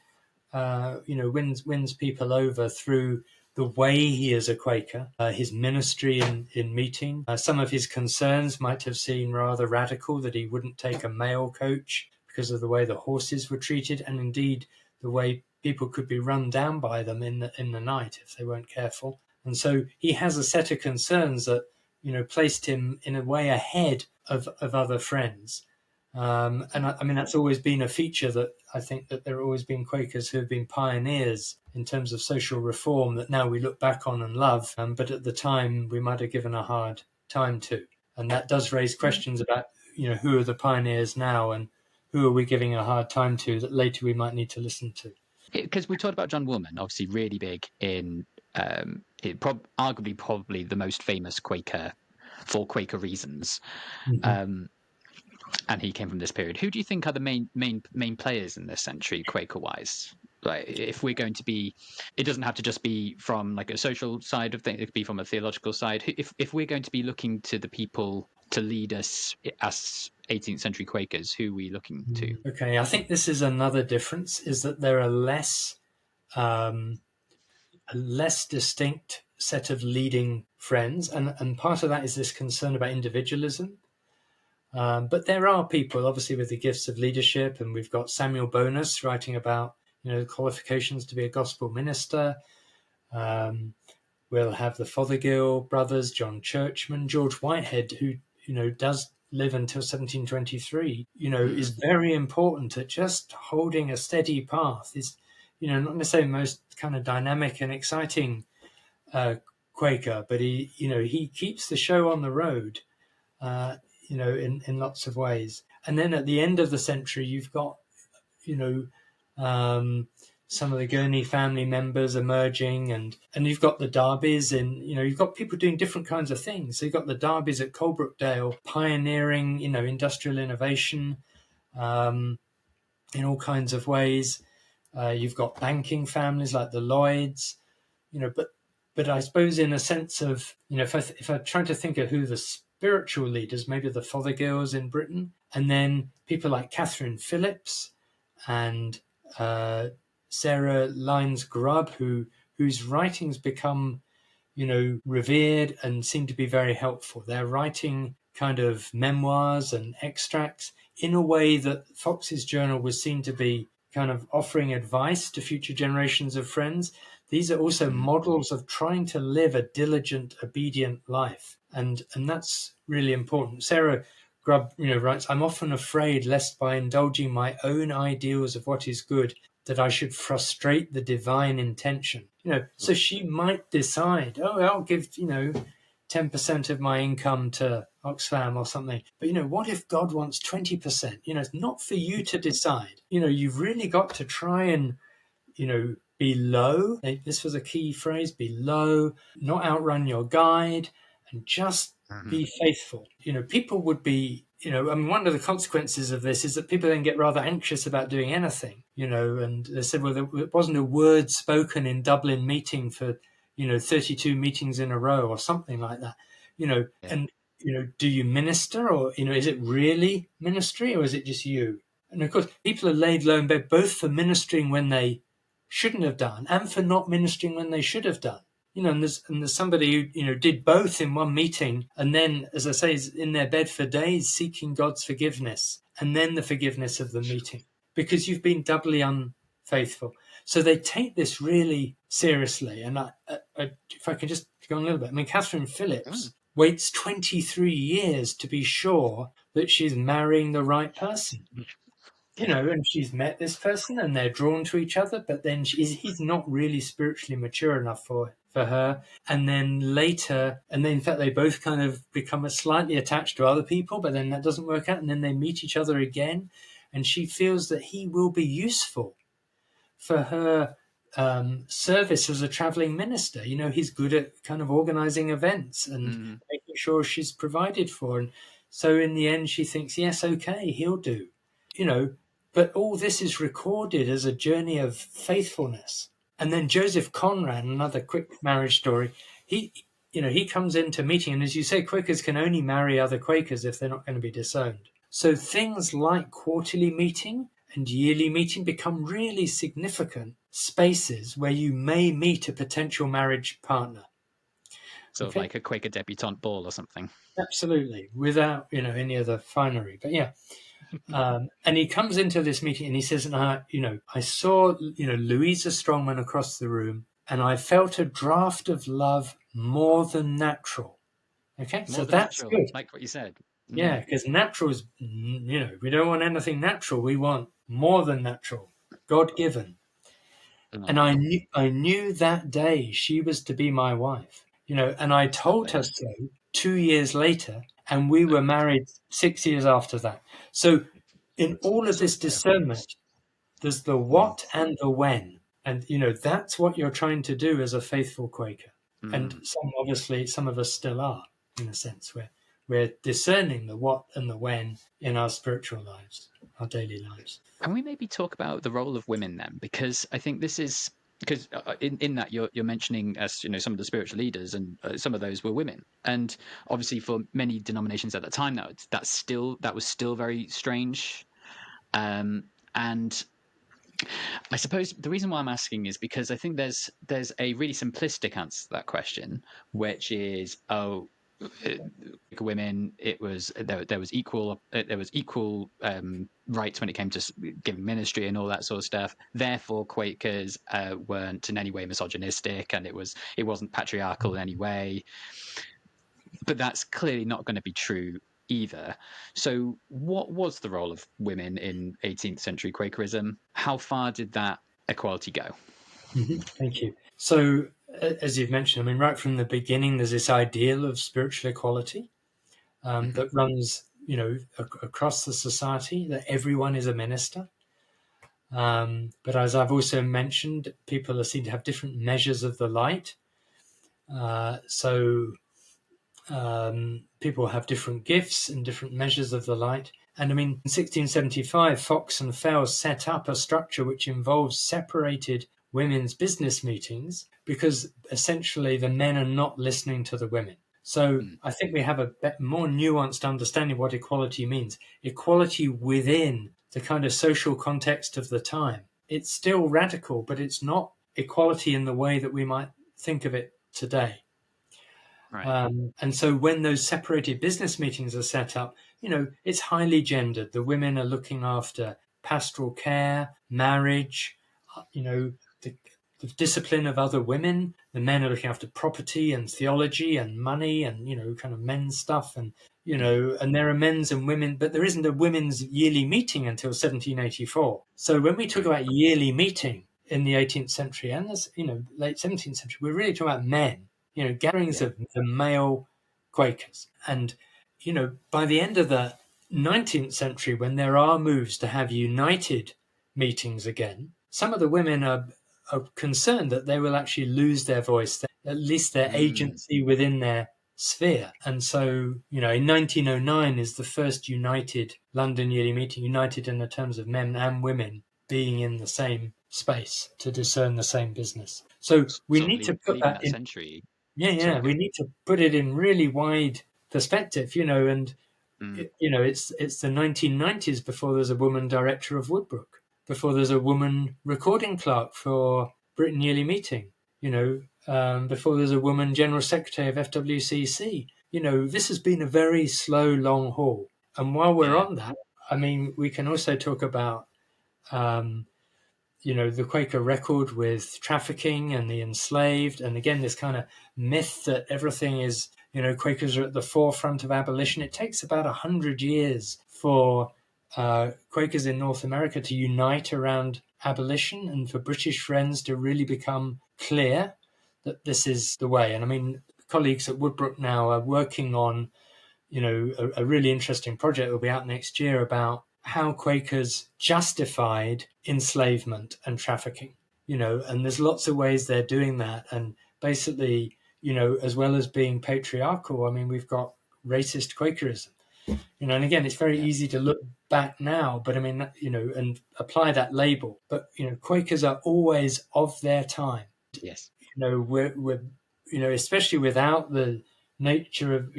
wins people over through the way he is a Quaker, his ministry in meeting. Some of his concerns might have seemed rather radical, that he wouldn't take a mail coach because of the way the horses were treated, and indeed the way people could be run down by them in the night if they weren't careful. And so he has a set of concerns that placed him in a way ahead of other friends. And I mean, that's always been a feature, that I think that there have always been Quakers who have been pioneers in terms of social reform that now we look back on and love, but at the time we might have given a hard time to. And that does raise questions about, who are the pioneers now and who are we giving a hard time to that later we might need to listen to. Because we talked about John Woolman, obviously really big in arguably probably the most famous Quaker for Quaker reasons. And he came from this period. Who do you think are the main players in this century, Quaker-wise? Like, if we're going to be, it doesn't have to just be from like a social side of things. It could be from a theological side. If we're going to be looking to the people to lead us as 18th century Quakers, who are we looking to? Okay, I think this is another difference, is that there are a less distinct set of leading friends, and part of that is this concern about individualism. But there are people, obviously, with the gifts of leadership, and we've got Samuel Bonus writing about the qualifications to be a gospel minister. We'll have the Fothergill brothers, John Churchman, George Whitehead, who does live until 1723. Is very important at just holding a steady path. Is not necessarily the most kind of dynamic and exciting Quaker, but he keeps the show on the road. In lots of ways. And then at the end of the century, you've got, some of the Gurney family members emerging, and you've got the Darbys, and you've got people doing different kinds of things. So you've got the Darbys at Coalbrookdale pioneering, industrial innovation in all kinds of ways. You've got banking families like the Lloyds, but I suppose in a sense of, if I try to think of who the spiritual leaders, maybe the Fothergills in Britain, and then people like Catherine Phillips and Sarah Lyons Grubb, whose writings become, revered and seem to be very helpful. They're writing kind of memoirs and extracts in a way that Fox's journal was seen to be kind of offering advice to future generations of friends. These are also models of trying to live a diligent, obedient life. And that's really important. Sarah Grubb, writes, "I'm often afraid lest by indulging my own ideals of what is good, that I should frustrate the divine intention." So she might decide, I'll give, 10% of my income to Oxfam or something. But, what if God wants 20%? It's not for you to decide. You've really got to try and, be low. This was a key phrase, be low, not outrun your guide, and just be faithful. People would be, one of the consequences of this is that people then get rather anxious about doing anything, and they said, well, there wasn't a word spoken in Dublin meeting for, 32 meetings in a row or something like that, and, do you minister, or, is it really ministry, or is it just you? And of course, people are laid low in bed both for ministering when they shouldn't have done and for not ministering when they should have done. And there's somebody who, did both in one meeting, and then, as I say, is in their bed for days seeking God's forgiveness and then the forgiveness of the meeting, because you've been doubly unfaithful. So they take this really seriously. And if I can just go on a little bit, Catherine Phillips waits 23 years to be sure that she's marrying the right person. And she's met this person and they're drawn to each other, but then he's not really spiritually mature enough for her. And then later, in fact, they both kind of become slightly attached to other people, but then that doesn't work out. And then they meet each other again. And she feels that he will be useful for her service as a traveling minister. He's good at kind of organizing events and making sure she's provided for. And so in the end, she thinks, yes, okay, he'll do. But all this is recorded as a journey of faithfulness. And then Joseph Conrad, another quick marriage story, he comes into meeting, and as you say, Quakers can only marry other Quakers if they're not going to be disowned. So things like quarterly meeting and yearly meeting become really significant spaces where you may meet a potential marriage partner. Sort of like a Quaker debutante ball or something. Absolutely, without any other finery. But yeah. And he comes into this meeting and he says, I saw, Louisa Strongman across the room, and I felt a draft of love more than natural. Okay, so that's natural, good. Like what you said. Yeah, because natural is, we don't want anything natural. We want more than natural, God-given. And I knew that day she was to be my wife, and I told her so 2 years later, and we were married 6 years after that. So in all of this discernment, there's the what and the when. And, that's what you're trying to do as a faithful Quaker. And some of us still are, in a sense, where we're discerning the what and the when in our spiritual lives, our daily lives. Can we maybe talk about the role of women then? Because I think this is... Because in that you're mentioning as some of the spiritual leaders, and some of those were women, and obviously for many denominations at that time that was still very strange, and I suppose the reason why I'm asking is because I think there's a really simplistic answer to that question, which is women, there was equal rights when it came to giving ministry and all that sort of stuff. Therefore, Quakers weren't in any way misogynistic, and it wasn't patriarchal in any way. But that's clearly not going to be true either. So, what was the role of women in 18th century Quakerism? How far did that equality go? Thank you. So, as you've mentioned, right from the beginning, there's this ideal of spiritual equality that runs, across the society, that everyone is a minister. But as I've also mentioned, people are seen to have different measures of the light. So people have different gifts and different measures of the light. And in 1675, Fox and Fells set up a structure which involves separated women's business meetings, because essentially the men are not listening to the women. So I think we have a more nuanced understanding of what equality means. Equality within the kind of social context of the time. It's still radical, but it's not equality in the way that we might think of it today. Right. And so when those separated business meetings are set up, it's highly gendered. The women are looking after pastoral care, marriage, the discipline of other women. The men are looking after property and theology and money and, kind of men's stuff. And, and there are men's and women, but there isn't a women's yearly meeting until 1784. So when we talk about yearly meeting in the 18th century and late 17th century, we're really talking about men, gatherings of the male Quakers. And, by the end of the 19th century, when there are moves to have united meetings again, some of the women are concerned that they will actually lose their voice, at least their agency within their sphere. And so, in 1909 is the first united London Yearly Meeting, united in the terms of men and women being in the same space to discern the same business. So we Sort of need to put leaving that that in. century. Yeah, Sorry, we need to put it in really wide perspective, and Mm. it's the 1990s before there's a woman director of Woodbrook, before there's a woman recording clerk for Britain Yearly Meeting, before there's a woman general secretary of FWCC. This has been a very slow, long haul. And while we're Yeah. on that, I mean, we can also talk about the Quaker record with trafficking and the enslaved. And again, this kind of myth that everything is, Quakers are at the forefront of abolition. It takes about 100 years for Quakers in North America to unite around abolition and for British friends to really become clear that this is the way. And I mean, colleagues at Woodbrook now are working on, a really interesting project that will be out next year about how Quakers justified enslavement and trafficking, and there's lots of ways they're doing that. And basically, as well as being patriarchal, I mean, we've got racist Quakerism, and again, it's very easy to look back now, but I mean, and apply that label. But, Quakers are always of their time. Yes. We're especially without the nature of,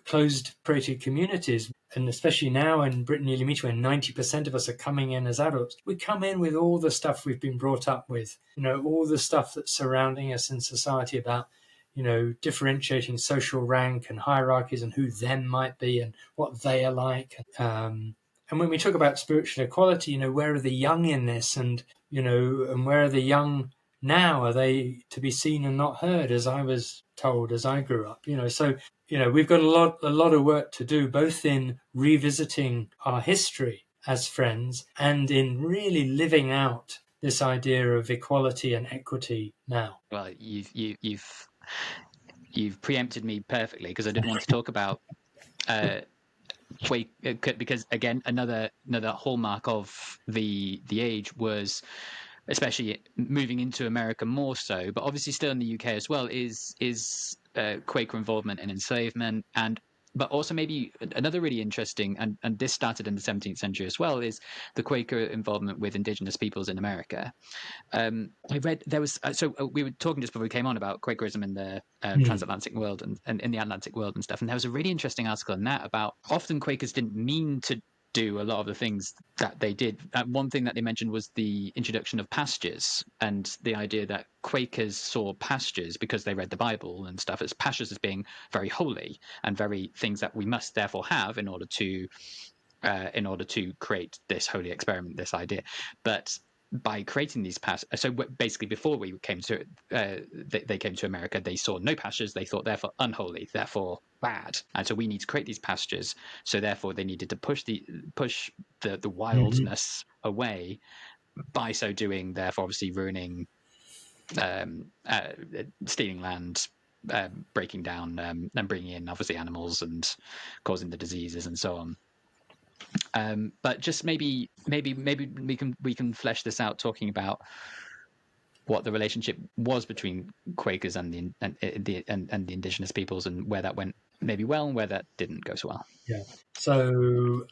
closed proto communities, and especially now in Britain Yearly Meeting, when 90% of us are coming in as adults, we come in with all the stuff we've been brought up with, all the stuff that's surrounding us in society about, differentiating social rank and hierarchies and who them might be and what they are like. And when we talk about spiritual equality, where are the young in this? And, and where are the young now? Are they to be seen and not heard, as I was told as I grew up? So we've got a lot of work to do, both in revisiting our history as friends and in really living out this idea of equality and equity now. Well, you've preempted me perfectly, because I did want to talk about Quake, because again, another hallmark of the age was, especially moving into America more so, but obviously still in the UK as well, is Quaker involvement in enslavement. But also maybe another really interesting, and this started in the 17th century as well, is the Quaker involvement with Indigenous peoples in America. I read there was we were talking just before we came on about Quakerism in the transatlantic world and in the Atlantic world and stuff, and there was a really interesting article in that about often Quakers didn't mean to do a lot of the things that they did. One thing that they mentioned was the introduction of pastures, and the idea that Quakers saw pastures, because they read the Bible and stuff, as pastures as being very holy and very things that we must therefore have in order to create this holy experiment, this idea. But by creating these pastures, so basically before we came to they came to America, they saw no pastures, they thought therefore unholy, therefore bad, and so we need to create these pastures. So therefore they needed to push the wildness away. By so doing, therefore obviously ruining, stealing land, breaking down, and bringing in obviously animals and causing the diseases and so on. But just maybe we can flesh this out, talking about what the relationship was between Quakers and the Indigenous peoples, and where that went maybe well and where that didn't go so well. Yeah. So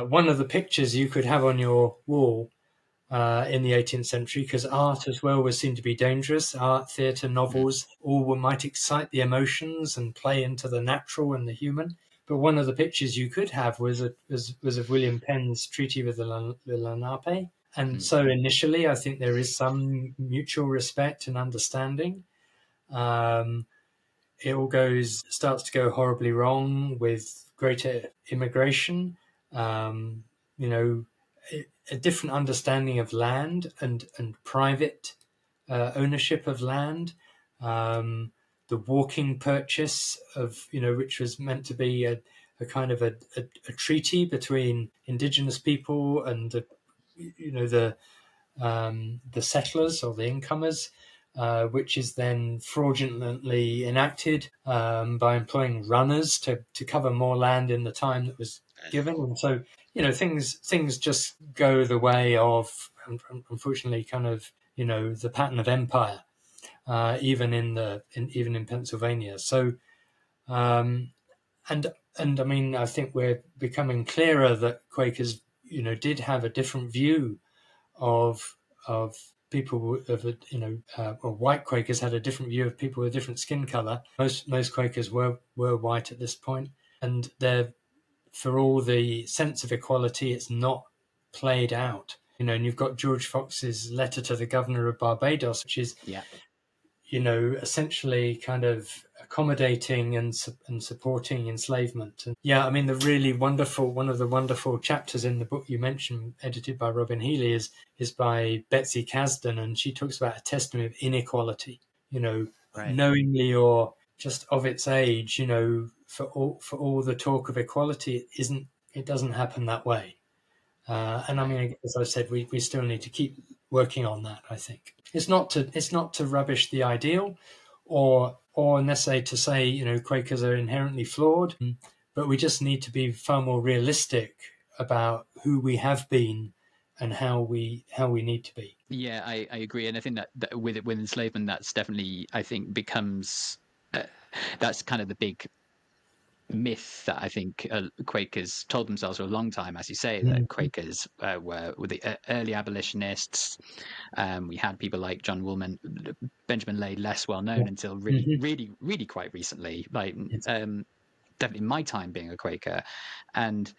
one of the pictures you could have on your wall in the 18th century, because art as well was seen to be dangerous. Art, theatre, novels, all might excite the emotions and play into the natural and the human. But one of the pictures you could have was of William Penn's treaty with the Lenape. And so initially, I think there is some mutual respect and understanding. It all starts to go horribly wrong with greater immigration. A different understanding of land and private ownership of land. The walking purchase of, which was meant to be a kind of a treaty between Indigenous people and the settlers or the incomers. which is then fraudulently enacted by employing runners to cover more land in the time that was given. And so, things just go the way of, unfortunately, kind of, the pattern of empire, even in Pennsylvania. So, and I mean, I think we're becoming clearer that Quakers, did have a different view of people or white Quakers had a different view of people with different skin color. Most Quakers were white at this point, and they're, for all the sense of equality, it's not played out. And you've got George Fox's letter to the governor of Barbados, which is, essentially kind of accommodating and supporting enslavement. And I mean, one of the wonderful chapters in the book you mentioned, edited by Robin Healy, is by Betsy Casden, and she talks about a testimony of inequality, knowingly or just of its age, for all the talk of equality, it doesn't happen that way. And I mean, as I said, we still need to keep working on that. I think it's not to rubbish the ideal, or necessarily to say Quakers are inherently flawed, but we just need to be far more realistic about who we have been and how we need to be. Yeah, I agree, and I think that with enslavement, that's definitely, I think, becomes that's kind of the big myth that I think Quakers told themselves for a long time, as you say, that Quakers were the early abolitionists. We had people like John Woolman, Benjamin Lay, less well known until really quite recently, like definitely my time being a Quaker. And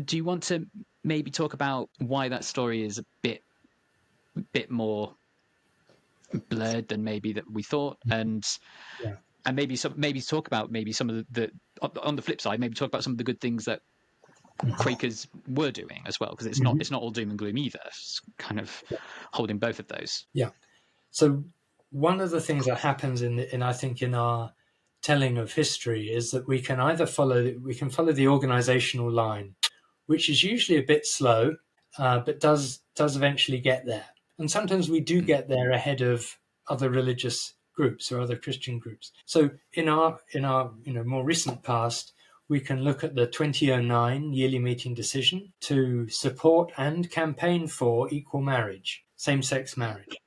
do you want to maybe talk about why that story is a bit more blurred than maybe that we thought, and maybe talk about some of the on the flip side, maybe talk about some of the good things that Quakers were doing as well, because it's not all doom and gloom either. It's kind of holding both of those. Yeah. So one of the things that happens in I think in our telling of history is that we can either follow the organizational line, which is usually a bit slow, but does eventually get there. And sometimes we do get there ahead of other religious groups or other Christian groups. So in our more recent past, we can look at the 2009 yearly meeting decision to support and campaign for equal marriage, same-sex marriage,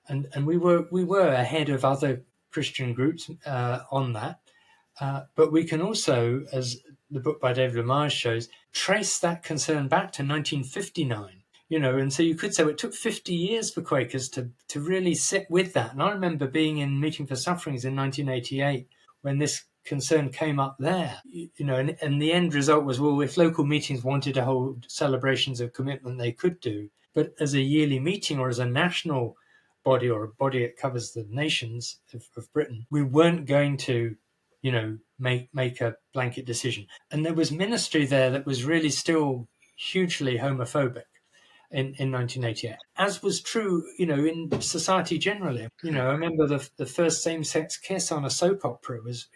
and we were ahead of other Christian groups on that. But we can also, as the book by David Lamar shows, trace that concern back to 1959. And so you could say it took 50 years for Quakers to really sit with that. And I remember being in Meeting for Sufferings in 1988 when this concern came up there. And the end result was, well, if local meetings wanted to hold celebrations of commitment, they could do. But as a yearly meeting or as a national body, or a body that covers the nations of Britain, we weren't going to make a blanket decision. And there was ministry there that was really still hugely homophobic in 1988, as was true, in society generally. I remember the first same-sex kiss on a soap opera was,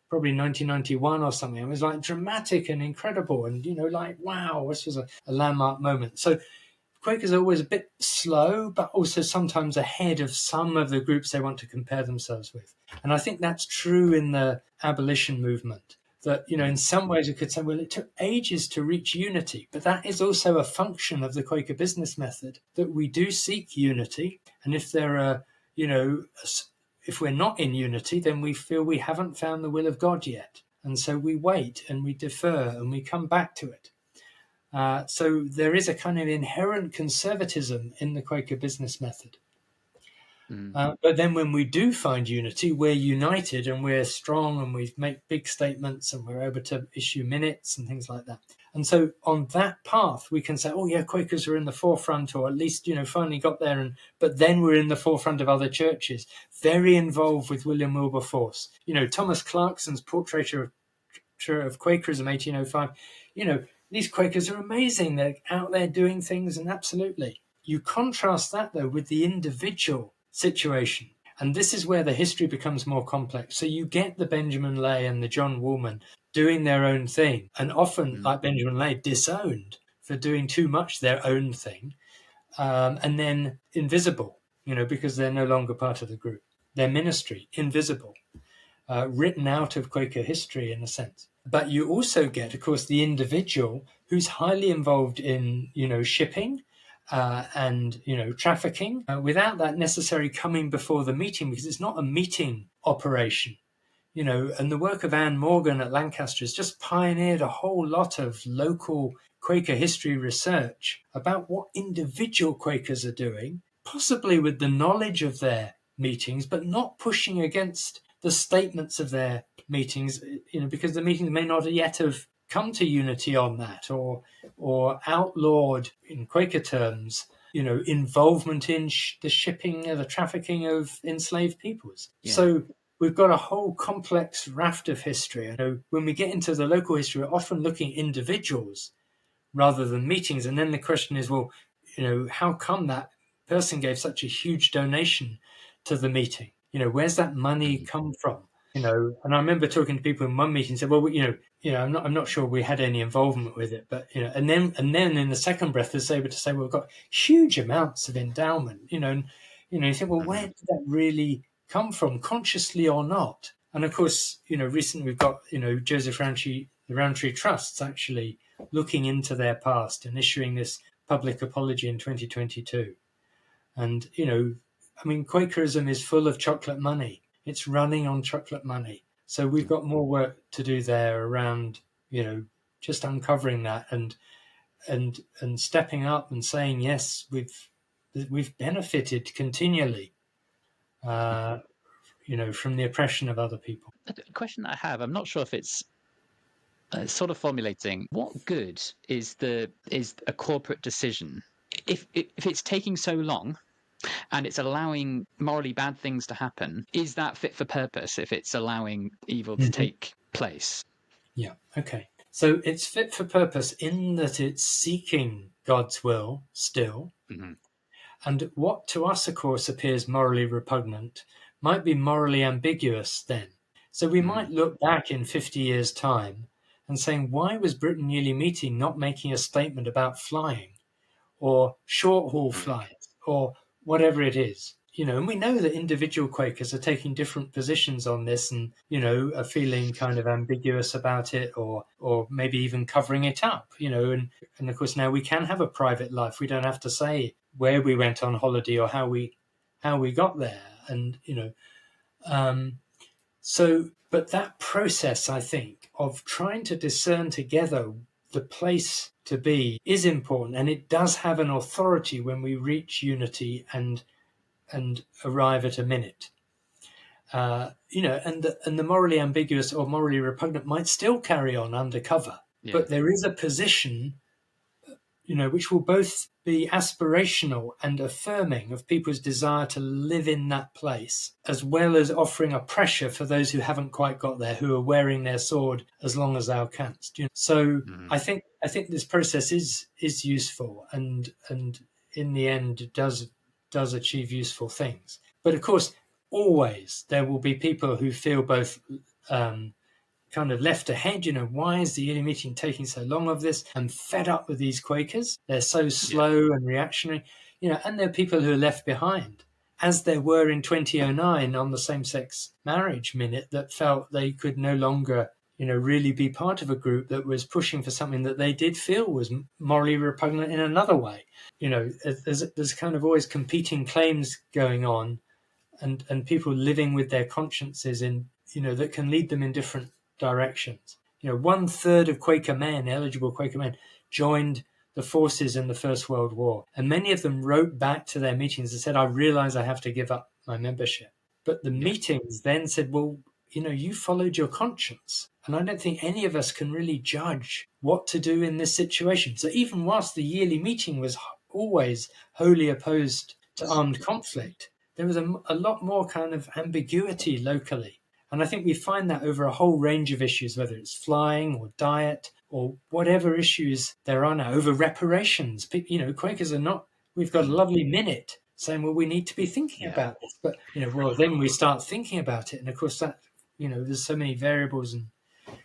probably 1991 or something. It was like dramatic and incredible, and like, wow, this was a landmark moment. So Quakers are always a bit slow, but also sometimes ahead of some of the groups they want to compare themselves with. And I think that's true in the abolition movement, that, in some ways we could say, well, it took ages to reach unity, but that is also a function of the Quaker business method, that we do seek unity. And if there are, if we're not in unity, then we feel we haven't found the will of God yet. And so we wait and we defer and we come back to it. So there is a kind of inherent conservatism in the Quaker business method. But then when we do find unity, we're united and we're strong and we make big statements and we're able to issue minutes and things like that. And so on that path, we can say, oh yeah, Quakers are in the forefront, or at least, finally got there. But then we're in the forefront of other churches, very involved with William Wilberforce. Thomas Clarkson's Portrait of Quakerism, 1805, these Quakers are amazing. They're out there doing things, and absolutely. You contrast that, though, with the individual situation. And this is where the history becomes more complex. So you get the Benjamin Lay and the John Woolman doing their own thing, and often, like Benjamin Lay, disowned for doing too much their own thing. and then invisible, because they're no longer part of the group. Their ministry, invisible, written out of Quaker history in a sense. But you also get, of course, the individual who's highly involved in, shipping and, trafficking, without that necessarily coming before the meeting, because it's not a meeting operation. And the work of Anne Morgan at Lancaster has just pioneered a whole lot of local Quaker history research about what individual Quakers are doing, possibly with the knowledge of their meetings, but not pushing against the statements of their meetings, because the meetings may not yet have come to unity on that, or outlawed, in Quaker terms, involvement in the shipping, the trafficking of enslaved peoples. Yeah. So we've got a whole complex raft of history. When we get into the local history, we're often looking at individuals rather than meetings. And then the question is, well, how come that person gave such a huge donation to the meeting? Where's that money come from? And I remember talking to people in one meeting and said, well, I'm not sure we had any involvement with it, but and then in the second breath, they're able to say, well, we've got huge amounts of endowment, and you think, well, where did that really come from, consciously or not? And of course, recently we've got, Joseph Rowntree, the Rowntree Trusts actually looking into their past and issuing this public apology in 2022. And, Quakerism is full of chocolate money. It's running on chocolate money. So we've got more work to do there around, just uncovering that and stepping up and saying, yes, we've benefited continually, from the oppression of other people. A question that I have, I'm not sure if it's sort of formulating, what good is a corporate decision if it's taking so long and it's allowing morally bad things to happen? Is that fit for purpose if it's allowing evil to take place? Yeah, okay. So it's fit for purpose in that it's seeking God's will still. Mm-hmm. And what to us, of course, appears morally repugnant might be morally ambiguous then. So we might look back in 50 years' time and saying, why was Britain Yearly Meeting not making a statement about flying or short-haul flights or whatever it is? And we know that individual Quakers are taking different positions on this and, are feeling kind of ambiguous about it or maybe even covering it up, and of course now we can have a private life. We don't have to say where we went on holiday or how we got there. And, but that process, I think, of trying to discern together the place to be is important, and it does have an authority when we reach unity and arrive at a minute. And the morally ambiguous or morally repugnant might still carry on undercover, but there is a position, which will both be aspirational and affirming of people's desire to live in that place, as well as offering a pressure for those who haven't quite got there, who are wearing their sword as long as thou canst. So I think this process is useful and in the end does achieve useful things. But of course, always there will be people who feel both kind of left ahead, why is the yearly meeting taking so long of this? I'm fed up with these Quakers. They're so slow and reactionary, and there are people who are left behind, as there were in 2009 on the same-sex marriage minute that felt they could no longer, really be part of a group that was pushing for something that they did feel was morally repugnant in another way. There's kind of always competing claims going on and people living with their consciences in, that can lead them in different directions. 1/3 of Quaker men, eligible Quaker men, joined the forces in the First World War. And many of them wrote back to their meetings and said, I realize I have to give up my membership. But the meetings then said, well, you followed your conscience. And I don't think any of us can really judge what to do in this situation. So even whilst the yearly meeting was always wholly opposed to armed conflict, there was a lot more kind of ambiguity locally. And I think we find that over a whole range of issues, whether it's flying or diet or whatever issues there are now, over reparations. Quakers are not, we've got a lovely minute saying, well, we need to be thinking about this. But, then we start thinking about it. And of course that, there's so many variables and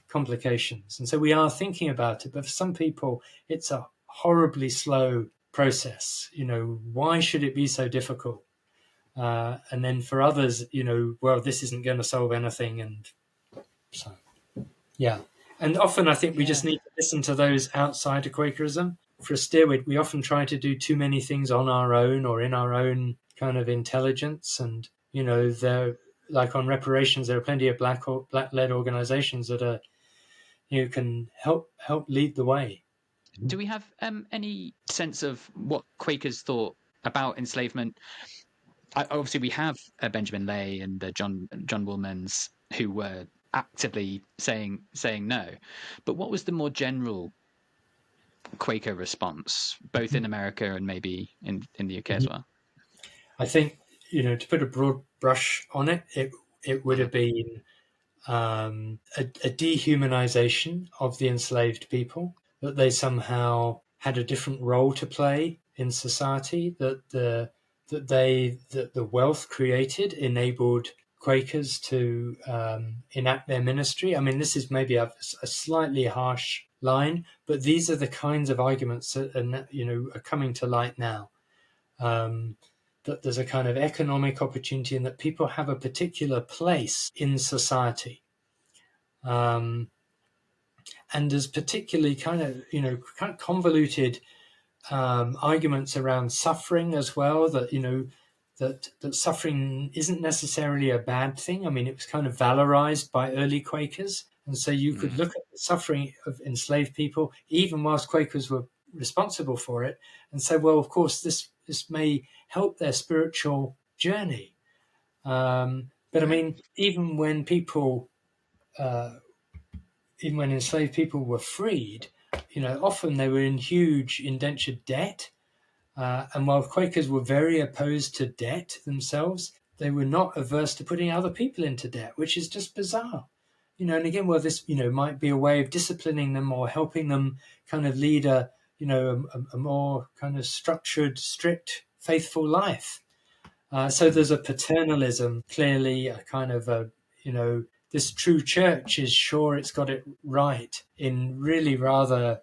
complications. And so we are thinking about it. But for some people, it's a horribly slow process. Why should it be so difficult? And then for others, well, this isn't going to solve anything. And so, yeah. And often I think we just need to listen to those outside of Quakerism. For a steer, we often try to do too many things on our own or in our own kind of intelligence. And, there, like on reparations, there are plenty of black-led organizations that are, can help lead the way. Do we have any sense of what Quakers thought about enslavement? Obviously, we have Benjamin Lay and John Woolmans who were actively saying no. But what was the more general Quaker response, both in America and maybe in the UK as well? I think, to put a broad brush on it, it would have been a dehumanization of the enslaved people, that they somehow had a different role to play in society, that the wealth created enabled Quakers to enact their ministry. I mean, this is maybe a slightly harsh line, but these are the kinds of arguments that are coming to light now. That there's a kind of economic opportunity and that people have a particular place in society. And there's particularly kind of convoluted arguments around suffering as well, that, that suffering isn't necessarily a bad thing. I mean, it was kind of valorized by early Quakers. And so you could look at the suffering of enslaved people, even whilst Quakers were responsible for it, and say, well, of course, this may help their spiritual journey. But I mean, even when enslaved people were freed, often they were in huge indentured debt. And while Quakers were very opposed to debt themselves, they were not averse to putting other people into debt, which is just bizarre. And again, well, this, might be a way of disciplining them or helping them kind of lead a more kind of structured, strict, faithful life. So there's a paternalism, clearly a kind of this true church is sure it's got it right in really rather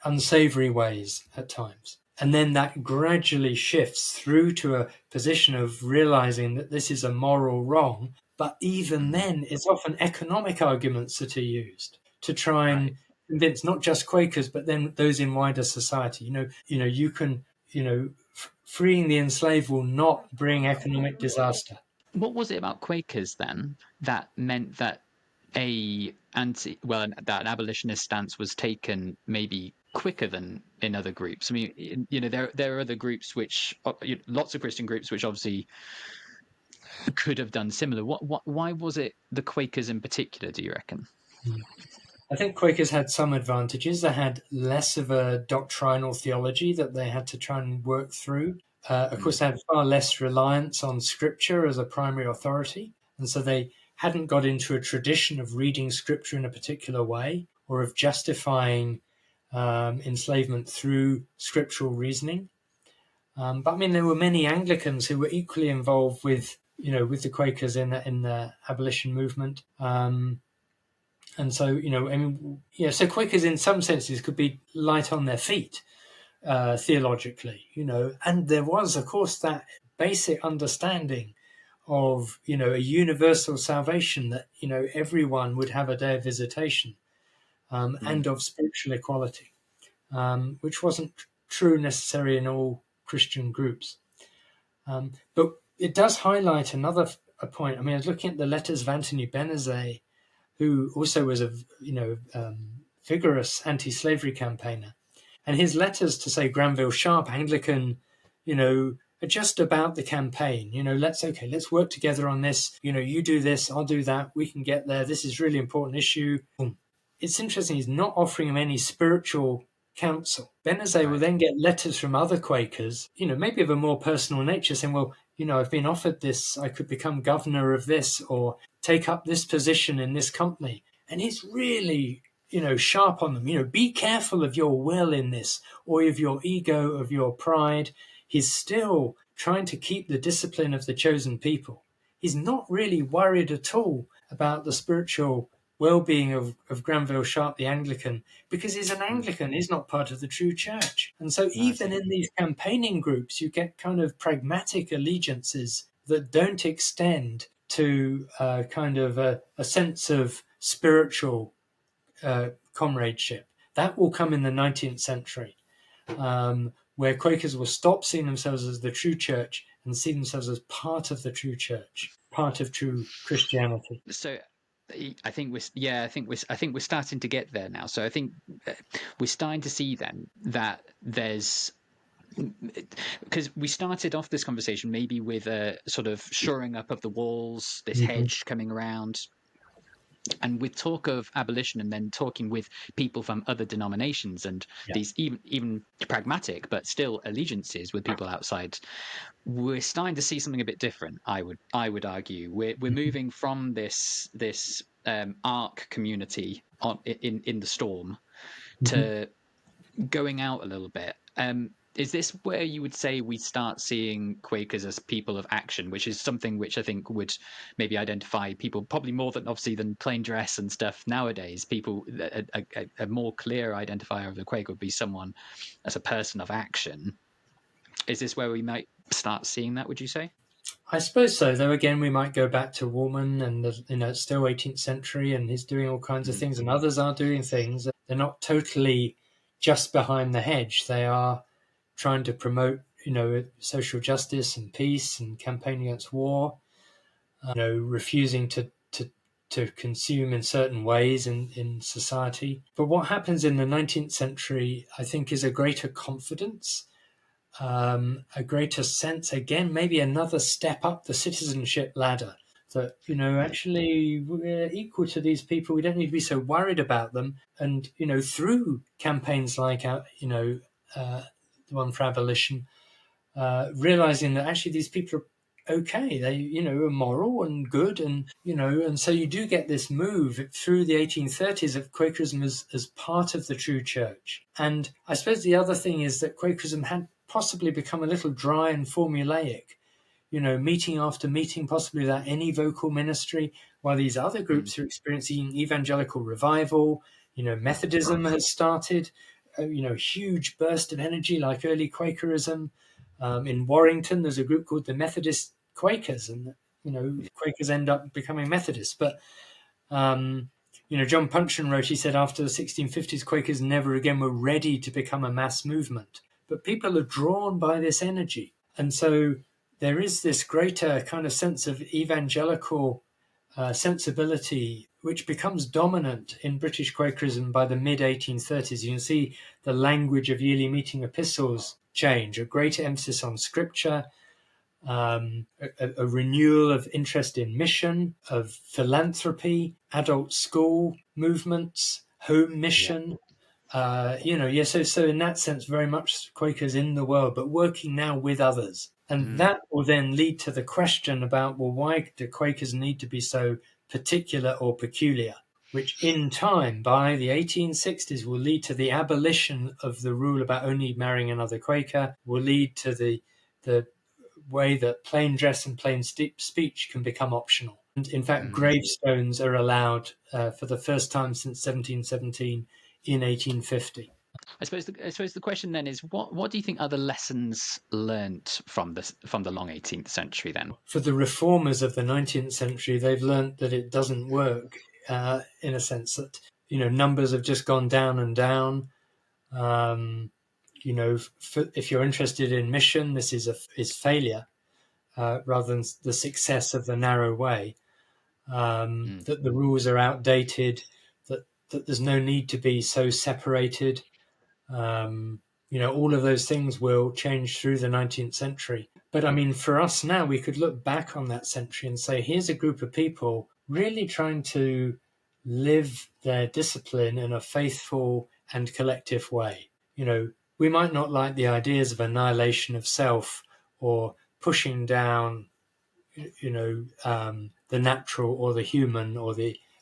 unsavory ways at times. And then that gradually shifts through to a position of realizing that this is a moral wrong. But even then, it's often economic arguments that are used to try and convince not just Quakers, but then those in wider society. You can, freeing the enslaved will not bring economic disaster. What was it about Quakers then that meant that that an abolitionist stance was taken maybe quicker than in other groups? I mean, there are other groups which, lots of Christian groups, which obviously could have done similar. Why was it the Quakers in particular, do you reckon? I think Quakers had some advantages. They had less of a doctrinal theology that they had to try and work through. Of course, they had far less reliance on Scripture as a primary authority. And so they hadn't got into a tradition of reading Scripture in a particular way or of justifying enslavement through scriptural reasoning. But I mean, there were many Anglicans who were equally involved with the Quakers in the abolition movement. And so, so Quakers in some senses could be light on their feet theologically, and there was, of course, that basic understanding of, a universal salvation that, everyone would have a day of visitation and of spiritual equality, which wasn't true necessarily in all Christian groups. But it does highlight another point. I mean, I was looking at the letters of Anthony Benezet, who also was a vigorous anti-slavery campaigner, and his letters to, say, Granville Sharp, Anglican, are just about the campaign. Let's work together on this. You do this, I'll do that. We can get there. This is a really important issue. It's interesting. He's not offering him any spiritual counsel. Benezet will then get letters from other Quakers, maybe of a more personal nature, saying, well, I've been offered this. I could become governor of this or take up this position in this company. And he's really, sharp on them. Be careful of your will in this, or of your ego, of your pride. He's still trying to keep the discipline of the chosen people. He's not really worried at all about the spiritual well-being of Granville Sharp, the Anglican, because he's an Anglican, he's not part of the true church. And so even in these campaigning groups, you get kind of pragmatic allegiances that don't extend to kind of a sense of spiritual comradeship. That will come in the 19th century, where Quakers will stop seeing themselves as the true church and see themselves as part of the true church, part of true Christianity. So I think we're starting to get there now. So I think we're starting to see then that there's, because we started off this conversation maybe with a sort of shoring up of the walls, this hedge coming around, and with talk of abolition, and then talking with people from other denominations, and these even pragmatic but still allegiances with people outside, we're starting to see something a bit different. I would argue we're moving from this arc community in the storm to going out a little bit. Is this where you would say we start seeing Quakers as people of action, which is something which I think would maybe identify people probably more than obviously than plain dress and stuff nowadays? People, a more clear identifier of the Quaker would be someone as a person of action. Is this where we might start seeing that, would you say? I suppose so, though again we might go back to Woolman, and it's still 18th century, and he's doing all kinds of things, and others are doing things. They're not totally just behind the hedge. They are trying to promote, social justice and peace and campaigning against war, refusing to consume in certain ways in society. But what happens in the 19th century, I think, is a greater confidence, a greater sense, again, maybe another step up the citizenship ladder, that, actually we're equal to these people. We don't need to be so worried about them. And, through campaigns like, the one for abolition, realizing that actually these people are okay. They, are moral and good. And, and so you do get this move through the 1830s of Quakerism as part of the true church. And I suppose the other thing is that Quakerism had possibly become a little dry and formulaic, meeting after meeting, possibly without any vocal ministry, while these other groups are experiencing evangelical revival. Methodism has started, huge burst of energy like early Quakerism. In Warrington, there's a group called the Methodist Quakers, and Quakers end up becoming Methodists. But John Puncheon wrote, he said, after the 1650s, Quakers never again were ready to become a mass movement. But people are drawn by this energy, and so there is this greater kind of sense of evangelical sensibility, which becomes dominant in British Quakerism by the mid-1830s. You can see the language of yearly meeting epistles change, a greater emphasis on scripture, a renewal of interest in mission, of philanthropy, adult school movements, home mission. So in that sense, very much Quakers in the world, but working now with others. And that will then lead to the question about, well, why do Quakers need to be so particular or peculiar? Which in time, by the 1860s, will lead to the abolition of the rule about only marrying another Quaker, will lead to the way that plain dress and plain speech can become optional. And in fact, gravestones are allowed for the first time since 1717 in 1850. I suppose the question then is, what do you think are the lessons learnt from the long 18th century then? For the reformers of the 19th century, they've learnt that it doesn't work, in a sense that, numbers have just gone down and down. If you're interested in mission, this is failure rather than the success of the narrow way. That the rules are outdated, that there's no need to be so separated. All of those things will change through the 19th century. But I mean, for us now, we could look back on that century and say, here's a group of people really trying to live their discipline in a faithful and collective way. We might not like the ideas of annihilation of self or pushing down, the natural or the human or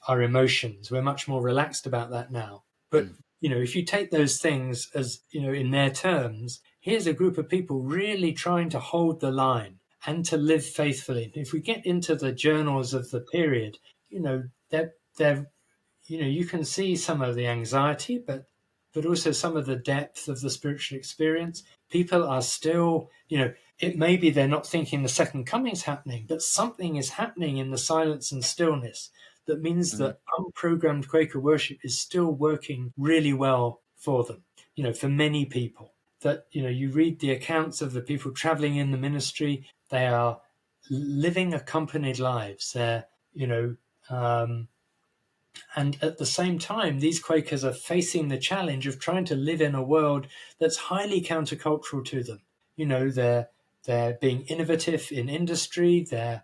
our emotions. We're much more relaxed about that now. But if you take those things as, in their terms, here's a group of people really trying to hold the line and to live faithfully. If we get into the journals of the period, they're you can see some of the anxiety, but also some of the depth of the spiritual experience. People are still, it may be they're not thinking the second coming's happening, but something is happening in the silence and stillness that means that unprogrammed Quaker worship is still working really well for them, for many people. That, you read the accounts of the people traveling in the ministry, they are living accompanied lives. They're, and at the same time, these Quakers are facing the challenge of trying to live in a world that's highly countercultural to them. They're being innovative in industry. They're,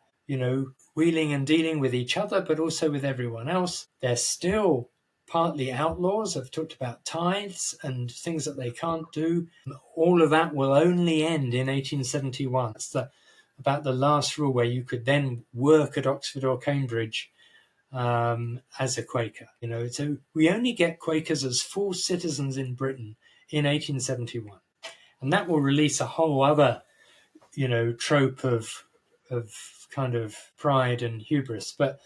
wheeling and dealing with each other, but also with everyone else. They're still partly outlaws. I've talked about tithes and things that they can't do. All of that will only end in 1871. It's about the last rule where you could then work at Oxford or Cambridge as a Quaker. So we only get Quakers as full citizens in Britain in 1871. And that will release a whole other, trope of kind of pride and hubris. But,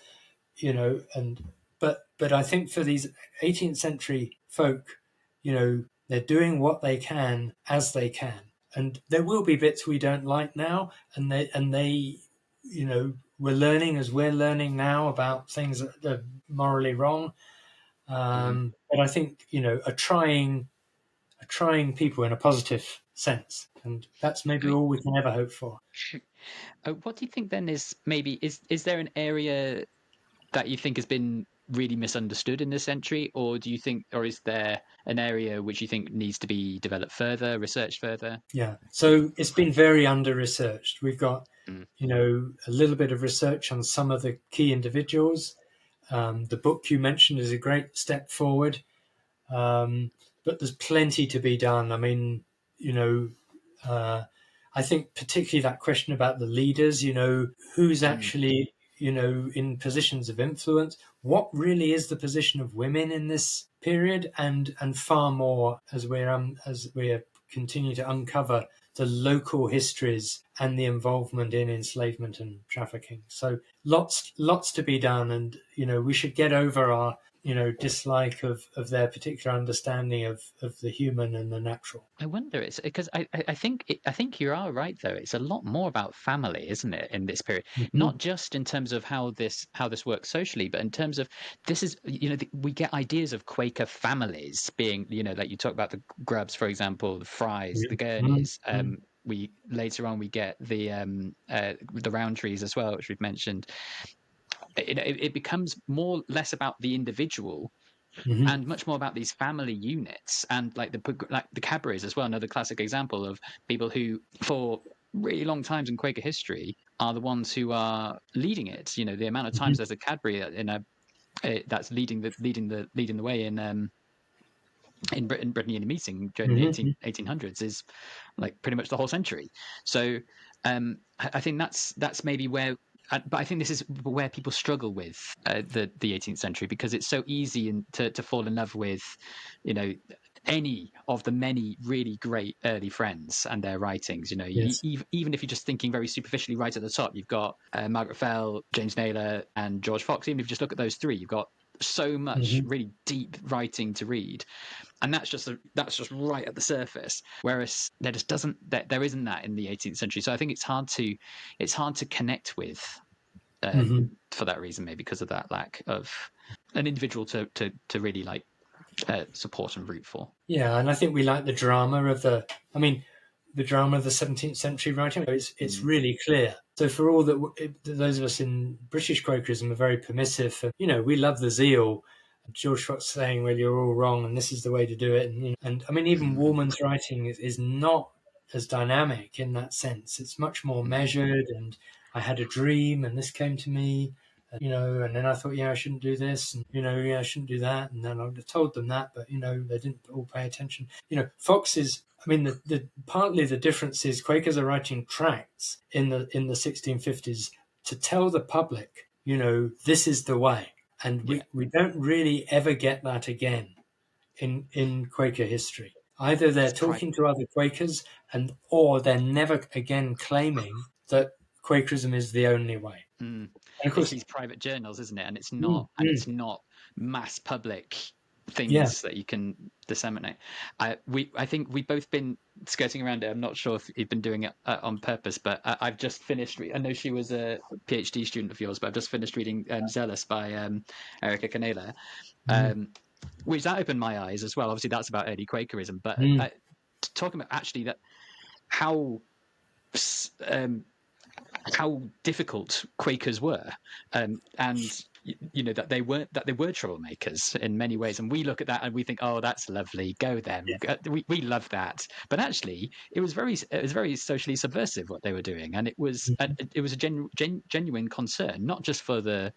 but I think for these 18th century folk, they're doing what they can as they can. And there will be bits we don't like now, and they we're learning as we're learning now about things that are morally wrong. But I think, are trying people in a positive sense. And that's maybe all we can ever hope for. What do you think then is there an area that you think has been really misunderstood in this century, or is there an area which you think needs to be developed further, researched further? Yeah, so it's been very under-researched. We've got, a little bit of research on some of the key individuals. The book you mentioned is a great step forward, but there's plenty to be done. I mean, I think particularly that question about the leaders, who's actually, in positions of influence, what really is the position of women in this period, and far more as we're continue to uncover the local histories and the involvement in enslavement and trafficking. So lots to be done, and we should get over our dislike of their particular understanding of the human and the natural. I wonder, it's because I think you are right though. It's a lot more about family, isn't it, in this period? Not just in terms of how this works socially, but in terms of this is we get ideas of Quaker families being like you talk about the Grubbs, for example, the Frys, the Gurneys. We later on we get the Roundtrees as well, which we've mentioned. It becomes less about the individual and much more about these family units, and like the Cadburys as well. Another classic example of people who, for really long times in Quaker history, are the ones who are leading it. The amount of times there's a Cadbury that's leading the way in Britain in a meeting during the 1800s is like pretty much the whole century. So I think that's maybe where. But I think this is where people struggle with the 18th century, because it's so easy to fall in love with, any of the many really great early Friends and their writings. Yes. Even if you're just thinking very superficially, right at the top, you've got Margaret Fell, James Naylor, and George Fox. Even if you just look at those three, you've got so much really deep writing to read, and that's just right at the surface. Whereas there just there isn't that in the 18th century. So I think it's hard to connect with for that reason, maybe because of that lack of an individual to really like support and root for. Yeah, and I think we like the drama of the 17th century writing. It's really clear. So for all that, those of us in British Quakerism are very permissive. And, we love the zeal. George Fox saying, "Well, you're all wrong, and this is the way to do it." And I mean, even Woolman's writing is not as dynamic in that sense. It's much more measured. And I had a dream, and this came to me. And then I thought, I shouldn't do this, and I shouldn't do that, and then I would have told them that, but they didn't all pay attention. Fox is, I mean, the partly the difference is Quakers are writing tracts in the 1650s to tell the public, this is the way, and we don't really ever get that again in Quaker history. Either they're talking to other Quakers, or they're never again claiming that Quakerism is the only way. And of course, it's these private journals, isn't it? And it's not mass public Yeah. things that you can disseminate. I think we've both been skirting around it. I'm not sure if you've been doing it on purpose, but I've just finished. I know she was a PhD student of yours, but I've just finished reading Zealous by Erica Canela, Mm. which that opened my eyes as well. Obviously, that's about early Quakerism, but Mm. talking about actually that how how difficult Quakers were, and that they were troublemakers in many ways. And we look at that and we think, oh, that's lovely, go them. Yeah. We love that. But actually, it was very socially subversive what they were doing, and it was a genuine concern, not just for the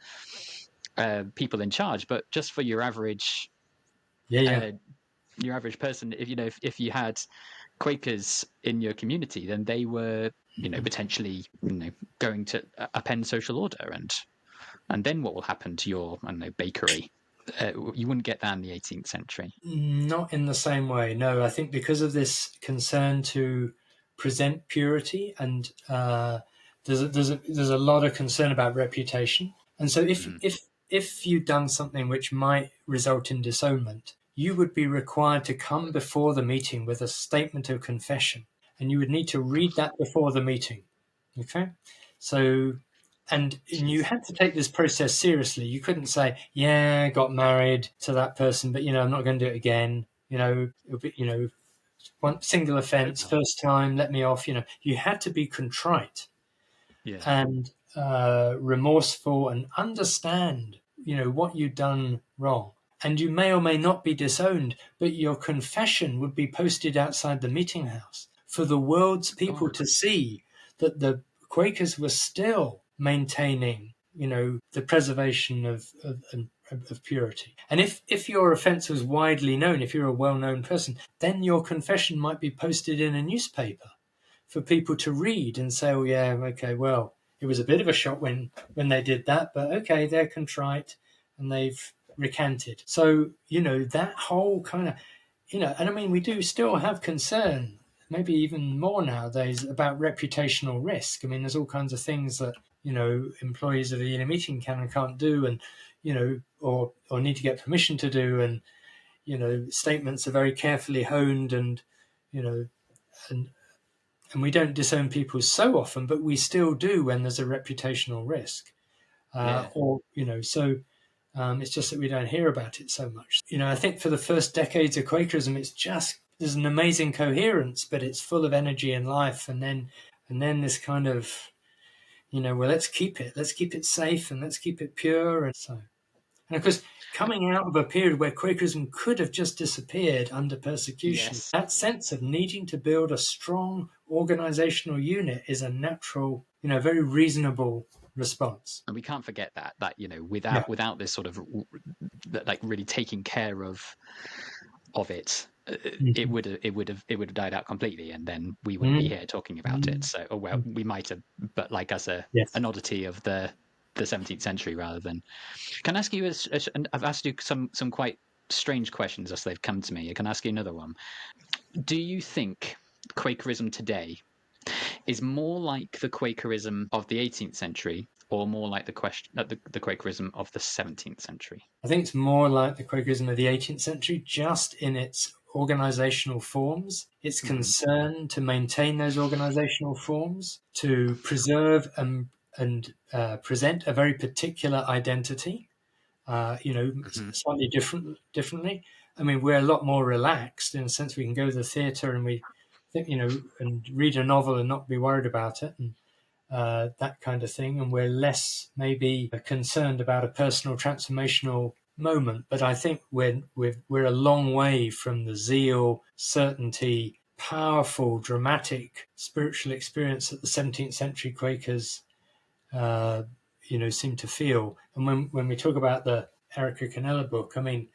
people in charge, but just for your average Yeah. person. If you had Quakers in your community, then they were potentially going to upend social order, and then what will happen to your bakery? You wouldn't get that in the 18th century. Not in the same way. No, I think because of this concern to present purity, and there's a lot of concern about reputation. And so if you've done something which might result in disownment, you would be required to come before the meeting with a statement of confession, and you would need to read that before the meeting. Okay, so. And you had to take this process seriously. You couldn't say, "Yeah, got married to that person, but I'm not going to do it again." It'll be, one single offence, first time, let me off. You had to be contrite and remorseful and understand, what you'd done wrong. And you may or may not be disowned, but your confession would be posted outside the meeting house for the world's people to see that the Quakers were still maintaining, the preservation of purity. And if your offence was widely known, if you're a well-known person, then your confession might be posted in a newspaper for people to read and say, oh yeah, okay, well, it was a bit of a shock when they did that, but okay, they're contrite and they've recanted. So, that whole kind of, and I mean, we do still have concern, maybe even more nowadays, about reputational risk. I mean, there's all kinds of things that, employees of a yearly meeting can and can't do, and, or need to get permission to do. And, statements are very carefully honed, and, and we don't disown people so often, but we still do when there's a reputational risk. It's just that we don't hear about it so much. I think for the first decades of Quakerism, there's an amazing coherence, but it's full of energy and life. And then this kind of, well, let's keep it safe, and let's keep it pure. And of course, coming out of a period where Quakerism could have just disappeared under persecution, that sense of needing to build a strong organizational unit is a natural, very reasonable response. And we can't forget that without this sort of like really taking care of it, it would have died out completely, and then we wouldn't be here talking about it. So, we might have, but like as an oddity of the 17th century rather than. Can I ask you? I've asked you some quite strange questions as they've come to me. I can ask you another one. Do you think Quakerism today is more like the Quakerism of the 18th century, or more like the Quakerism of the 17th century? I think it's more like the Quakerism of the 18th century, just in its organizational forms. Its concern to maintain those organizational forms, to preserve and present a very particular identity, slightly differently. I mean, we're a lot more relaxed in a sense. We can go to the theatre and we think, and read a novel and not be worried about it, and that kind of thing. And we're less maybe concerned about a personal transformational moment. But I think we're a long way from the zeal, certainty, powerful, dramatic spiritual experience that the 17th century Quakers seem to feel. And when we talk about the Erica Canela book, I mean,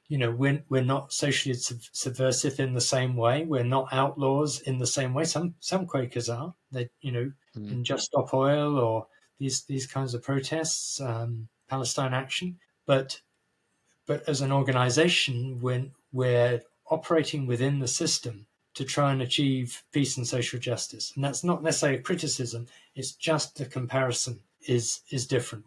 we're not socially subversive in the same way. We're not outlaws in the same way. Some Quakers are. They, in Just Stop Oil or these kinds of protests, Palestine Action. But as an organization, when we're operating within the system to try and achieve peace and social justice, and that's not necessarily a criticism. It's just the comparison is different.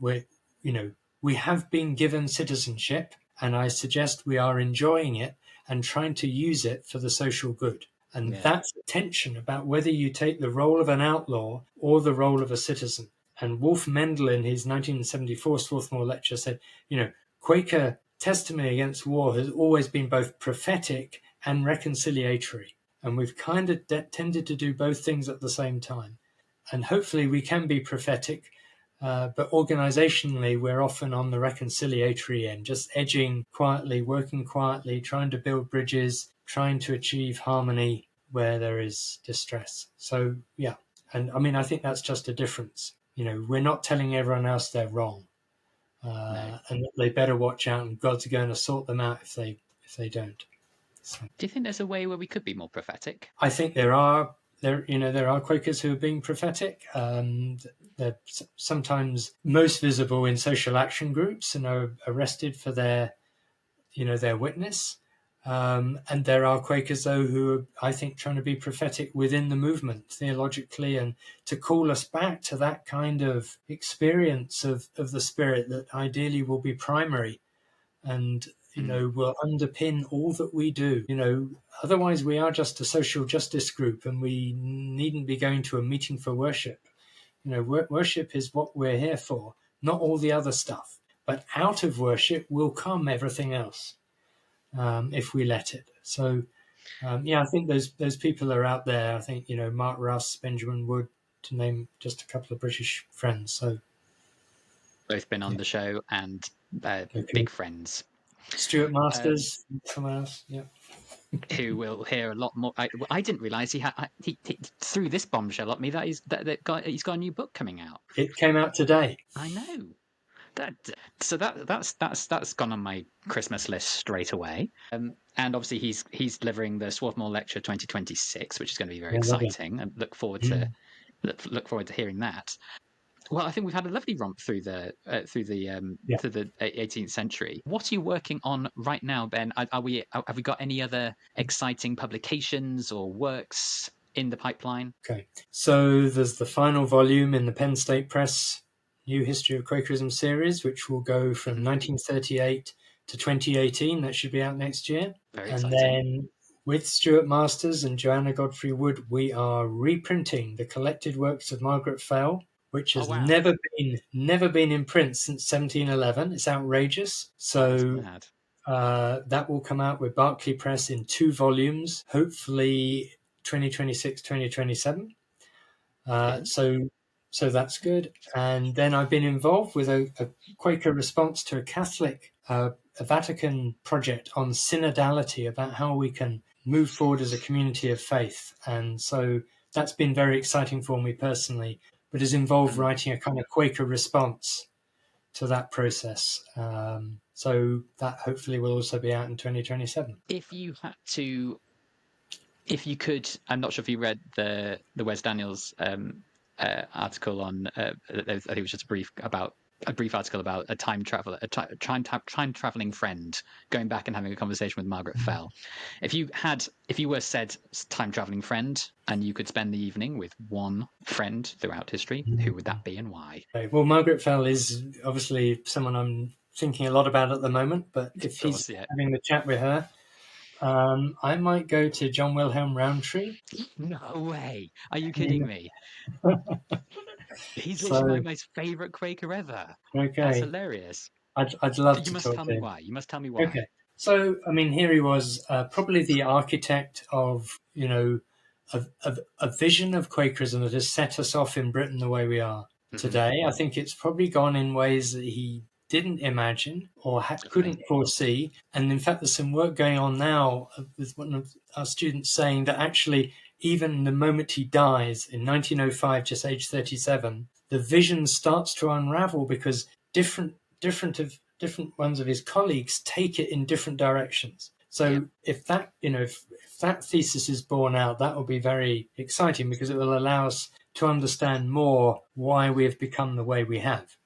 we have been given citizenship, and I suggest we are enjoying it and trying to use it for the social good. And that's the tension about whether you take the role of an outlaw or the role of a citizen. And Wolf Mendel, in his 1974 Swarthmore lecture, said, Quaker testimony against war has always been both prophetic and reconciliatory. And we've kind of tended to do both things at the same time. And hopefully we can be prophetic, but organizationally, we're often on the reconciliatory end, just edging quietly, working quietly, trying to build bridges, trying to achieve harmony where there is distress. So, yeah. And I mean, I think that's just a difference. We're not telling everyone else they're wrong. No. And that they better watch out, and God's going to sort them out if they don't. So, do you think there's a way where we could be more prophetic? I think there are Quakers who are being prophetic. They're sometimes most visible in social action groups and are arrested for their witness. And there are Quakers, though, who are, I think, trying to be prophetic within the movement theologically, and to call us back to that kind of experience of the Spirit that ideally will be primary and will underpin all that we do. Otherwise we are just a social justice group, and we needn't be going to a meeting for worship. Worship is what we're here for, not all the other stuff. But out of worship will come everything else, if we let it. So, I think those people are out there. I think, Mark Russ, Benjamin Wood, to name just a couple of British friends. So both been on the show and big friends. Stuart Masters, someone else, who will hear a lot more. I didn't realise he threw this bombshell at me that he's got a new book coming out. It came out today. I know. That's gone on my Christmas list straight away. And obviously he's delivering the Swarthmore Lecture 2026, which is going to be very exciting. And look forward to hearing that. Well, I think we've had a lovely romp through the 18th century. What are you working on right now, Ben? Have we got any other exciting publications or works in the pipeline? Okay, so there's the final volume in the Penn State Press New History of Quakerism series, which will go from 1938 to 2018. That should be out next year. Very exciting. And then with Stuart Masters and Joanna Godfrey Wood, we are reprinting the collected works of Margaret Fell, which has never been in print since 1711. It's outrageous. So that will come out with Berkeley Press in 2 volumes, hopefully 2026, 2027. So that's good. And then I've been involved with a Quaker response to a Catholic, a Vatican project on synodality, about how we can move forward as a community of faith. And so that's been very exciting for me personally, but has involved writing a kind of Quaker response to that process. So that hopefully will also be out in 2027. If you could, I'm not sure if you read the Wes Daniels article on, I think it was just a brief article about a time traveling friend going back and having a conversation with Margaret Fell. If you were said time traveling friend and you could spend the evening with one friend throughout history, who would that be and why? Okay. Well, Margaret Fell is obviously someone I'm thinking a lot about at the moment, but if he's having the chat with her, I might go to John Wilhelm Rowntree. No way. Are you kidding me? He's literally my most favourite Quaker ever. Okay. That's hilarious. I'd love to. You must tell me why. You must tell me why. Okay. So, I mean, here he was, probably the architect of, a vision of Quakerism that has set us off in Britain the way we are today. I think it's probably gone in ways that he didn't imagine or couldn't foresee. And in fact, there's some work going on now with one of our students saying that actually, even the moment he dies in 1905, just age 37, the vision starts to unravel because different ones of his colleagues take it in different directions. So if that thesis is borne out, that will be very exciting because it will allow us to understand more why we have become the way we have.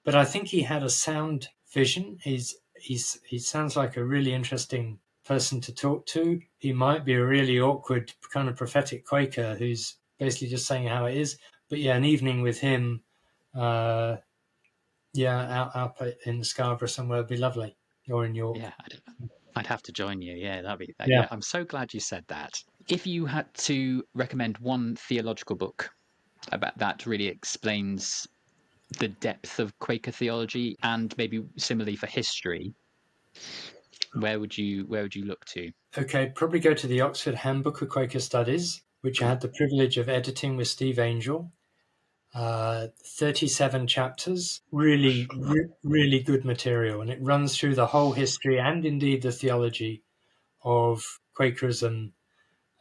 But I think he had a sound vision. He sounds like a really interesting person to talk to. He might be a really awkward kind of prophetic Quaker who's basically just saying how it is. But yeah, an evening with him out in Scarborough somewhere would be lovely, or in York. Yeah, I'd have to join you. Yeah, that'd be. Yeah. Yeah, I'm so glad you said that. If you had to recommend one theological book about that really explains the depth of Quaker theology, and maybe similarly for history, where would you look to? Okay, probably go to the Oxford Handbook of Quaker Studies, which I had the privilege of editing with Steve Angel. 37 chapters, really good material, and it runs through the whole history and indeed the theology of Quakerism.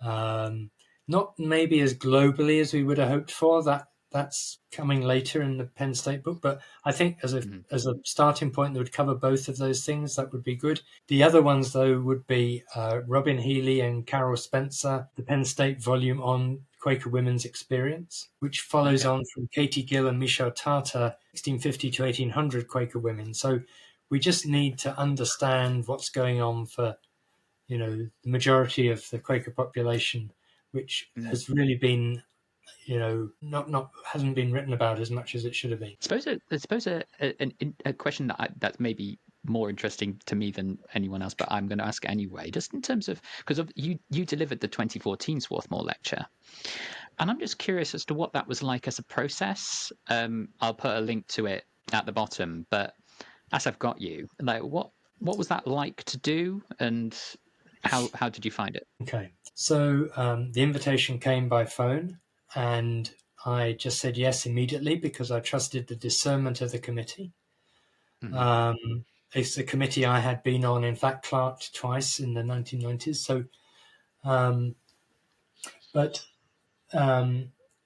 Not maybe as globally as we would have hoped for. That's coming later in the Penn State book, but I think as a starting point that would cover both of those things, that would be good. The other ones, though, would be Robin Healy and Carol Spencer, the Penn State volume on Quaker women's experience, which follows on from Katie Gill and Michelle Tata, 1650 to 1800 Quaker women. So we just need to understand what's going on for the majority of the Quaker population, which has really been, not hasn't been written about as much as it should have been. I suppose a question that's maybe more interesting to me than anyone else, but I'm going to ask anyway, just in terms of, because you delivered the 2014 Swarthmore lecture, and I'm just curious as to what that was like as a process. I'll put a link to it at the bottom, but as I've got you, like what was that like to do, and how did you find it? Okay, so the invitation came by phone, and I just said yes immediately because I trusted the discernment of the committee. It's a committee I had been on, in fact, clerked twice in the 1990s. So, and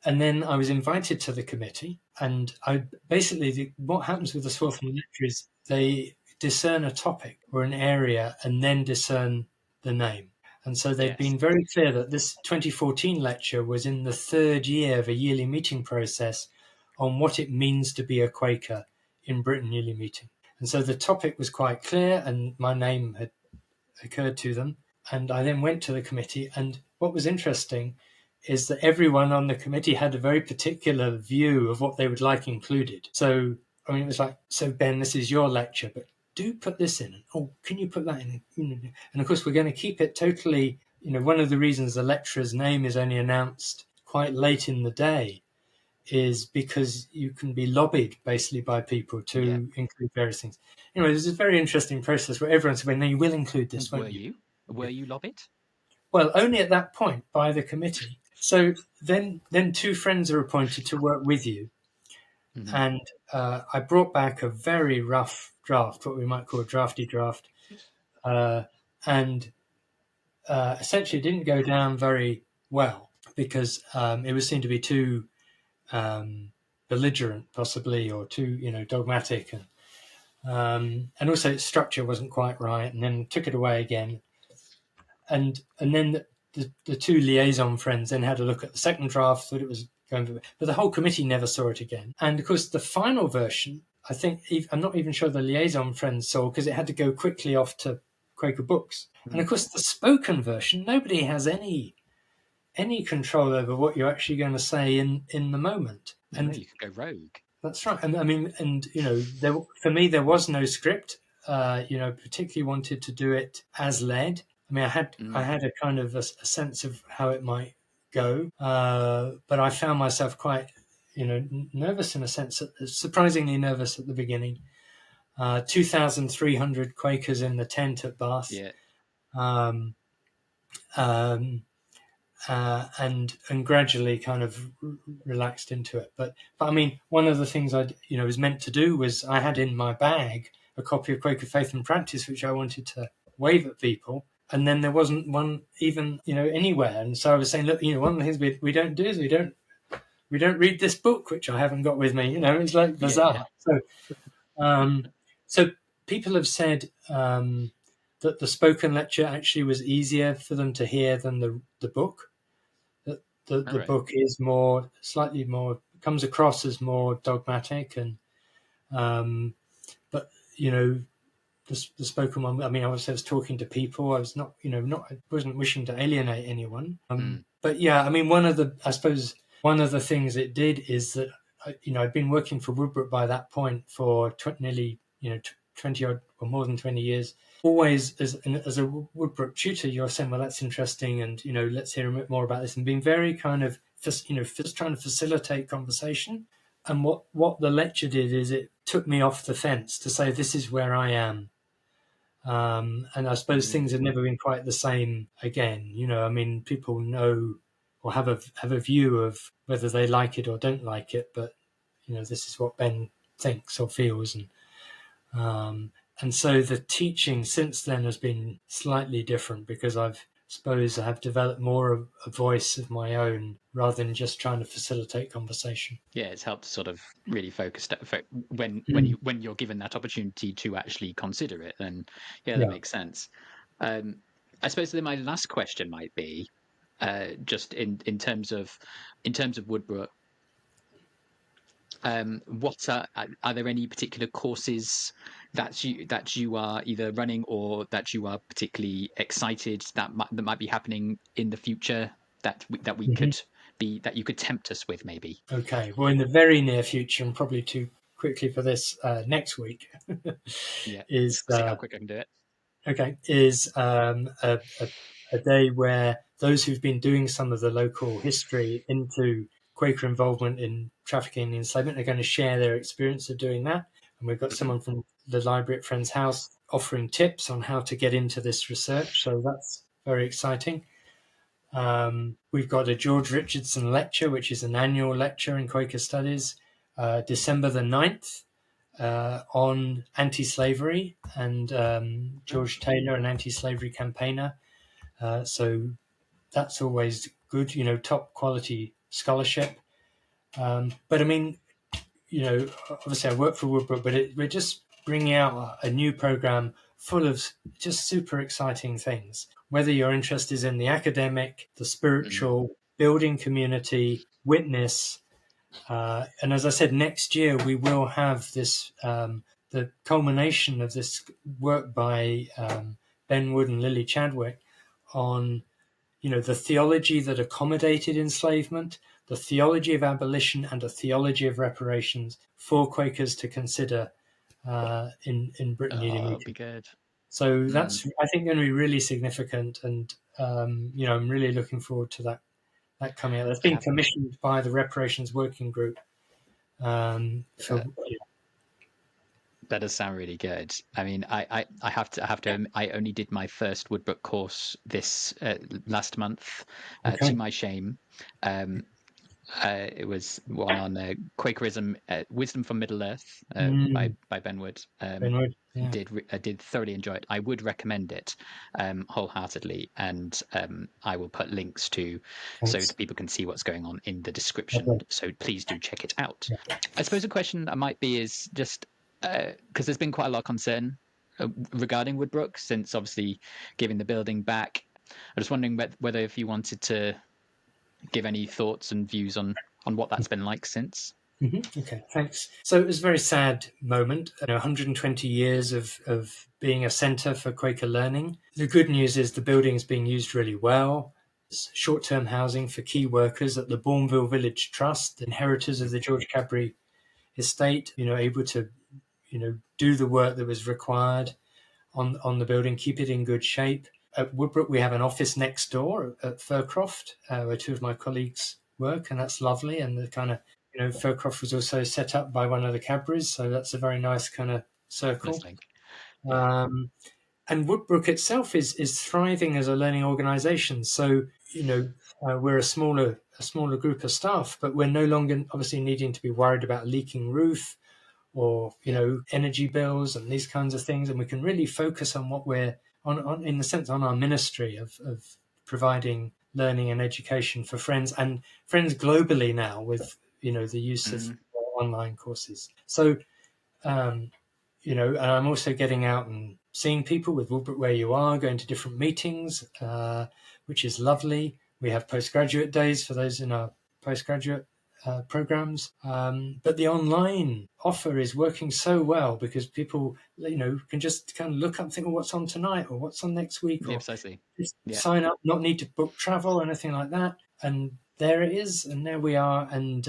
then I was invited to the committee, and what happens with the Swarthmore lecture is they discern a topic or an area and then discern the name. And so they've been very clear that this 2014 lecture was in the third year of a yearly meeting process on what it means to be a Quaker in Britain yearly meeting. And so the topic was quite clear, and my name had occurred to them. And I then went to the committee, and what was interesting is that everyone on the committee had a very particular view of what they would like included. So, I mean, it was like, so Ben, this is your lecture, but do put this in. Oh, can you put that in? And of course, we're going to keep it totally, one of the reasons the lecturer's name is only announced quite late in the day is because you can be lobbied basically by people to include various things. Anyway, there's a very interesting process where everyone said, well, no, you will include this, won't you? Were you lobbied? Well, only at that point by the committee. So then two friends are appointed to work with you. And I brought back a very rough draft, what we might call a drafty draft. And essentially it didn't go down very well because it was seen to be too belligerent, possibly, or too, dogmatic. And also its structure wasn't quite right, and then took it away again. And then the two liaison friends then had a look at the second draft, thought it was going to, but the whole committee never saw it again. And of course, the final version, I think, I'm not even sure the liaison friends saw, because it had to go quickly off to Quaker Books. And of course, the spoken version, nobody has any control over what you're actually going to say in the moment. And you could go rogue. That's right. And I mean, for me, there was no script. Particularly wanted to do it as led. I mean, I had a kind of a sense of how it might go, but I found myself quite, nervous in a sense, surprisingly nervous at the beginning. 2,300 Quakers in the tent at Bath. Yeah. And gradually kind of relaxed into it. But I mean, one of the things I was meant to do was I had in my bag a copy of Quaker Faith and Practice, which I wanted to wave at people. And then there wasn't one even, anywhere. And so I was saying, look, one of the things we don't do is we don't read this book, which I haven't got with me. It's like bizarre. Yeah. So people have said that the spoken lecture actually was easier for them to hear than the book. The book is slightly more, comes across as more dogmatic, and but the spoken one, I mean, I was talking to people. I was not, I wasn't wishing to alienate anyone. But yeah, I mean, one of the things it did is that I'd been working for Woodbrook by that point for nearly 20 odd or more than 20 years. Always as a Woodbrook tutor, you're saying, well, that's interesting, and let's hear a bit more about this, and being very kind of just trying to facilitate conversation. And what the lecture did is it took me off the fence to say, this is where I am. And I suppose things have never been quite the same again. I mean, people know or have a view of whether they like it or don't like it, but this is what Ben thinks or feels, and so the teaching since then has been slightly different, because I have developed more of a voice of my own rather than just trying to facilitate conversation. Yeah, it's helped to sort of really focus when you're given that opportunity to actually consider it. Then that makes sense. I suppose then my last question might be, just in terms of Woodbrook, what are there any particular courses that you are either running or that you are particularly excited that might be happening in the future that we could be, that you could tempt us with, maybe? Okay, well, in the very near future, and probably too quickly for this, next week is see how quick I can do it. Okay, is a day where those who've been doing some of the local history into Quaker involvement in trafficking and enslavement are going to share their experience of doing that. And we've got someone from the library at Friend's House offering tips on how to get into this research. So that's very exciting. We've got a George Richardson lecture, which is an annual lecture in Quaker Studies, December the 9th. On anti-slavery, and George Taylor, an anti-slavery campaigner. So that's always good, top quality scholarship. But I mean, obviously I work for Woodbrook, but we're just bringing out a new program full of just super exciting things. Whether your interest is in the academic, the spiritual, building community, witness, and as I said, next year we will have this, the culmination of this work by Ben Wood and Lily Chadwick on, the theology that accommodated enslavement, the theology of abolition, and a theology of reparations for Quakers to consider in Britain. That'll be good. So that's, I think, going to be really significant, and I'm really looking forward to that coming out. That's been commissioned by the Reparations Working Group. That does sound really good. I mean, I have to. I only did my first Woodbrook course this last month, to my shame. It was one on Quakerism, Wisdom from Middle Earth, by Ben Wood. Ben Wood, yeah. I did thoroughly enjoy it. I would recommend it wholeheartedly, and I will put links to so that people can see what's going on in the description. Okay. So please do check it out. Yeah. I suppose a question that might be is just because there's been quite a lot of concern regarding Woodbrook since obviously giving the building back. I was wondering whether if you wanted to give any thoughts and views on what that's been like since. Okay, thanks. So it was a very sad moment, 120 years of being a centre for Quaker learning. The good news is the building's being used really well. It's short-term housing for key workers at the Bourneville Village Trust, the inheritors of the George Cadbury estate, able to, do the work that was required on the building, keep it in good shape. At Woodbrook, we have an office next door at Fircroft, where two of my colleagues work, and that's lovely. And the kind of, Fircroft was also set up by one of the Cadburys, so that's a very nice kind of circle. Yeah. And Woodbrook itself is thriving as a learning organisation. So, we're a smaller group of staff, but we're no longer obviously needing to be worried about a leaking roof or, energy bills and these kinds of things. And we can really focus on what we're on in the sense on our ministry of providing learning and education for friends globally now with, the use of online courses. So, and I'm also getting out and seeing people with Woodbrook Where You Are, going to different meetings, which is lovely. We have postgraduate days for those in our postgraduate programs. But the online offer is working so well because people, can just kind of look up and think, what's on tonight or what's on next week? Or precisely. Just sign up, not need to book travel or anything like that. And there it is. And there we are. And,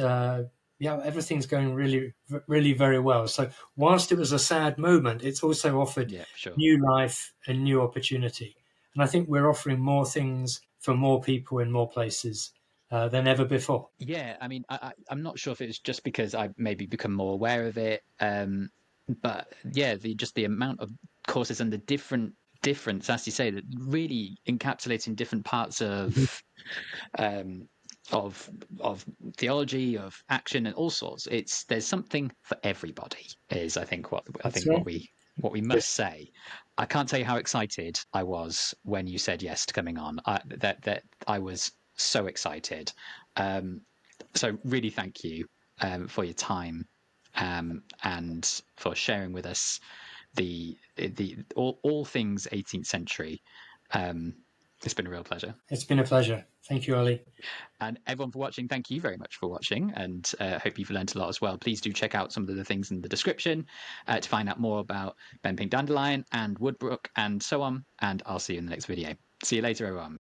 yeah, everything's going really, really very well. So whilst it was a sad moment, it's also offered Yeah, sure. new life and new opportunity. And I think we're offering more things for more people in more places than ever before. Yeah, I mean, I'm not sure if it's just because I maybe become more aware of it, but yeah, just the amount of courses and the difference, as you say, that really encapsulating different parts um, of of theology, of action, and all sorts. There's something for everybody. Is I think That's right. what we must say. I can't tell you how excited I was when you said yes to coming on. That I was so excited. So really, thank you for your time and for sharing with us the all things 18th century. It's been a real pleasure. It's been a pleasure. Thank you, Ollie. And everyone for watching, thank you very much for watching, and hope you've learned a lot as well. Please do check out some of the things in the description to find out more about Ben Pink Dandelion and Woodbrook and so on, and I'll see you in the next video. See you later, everyone.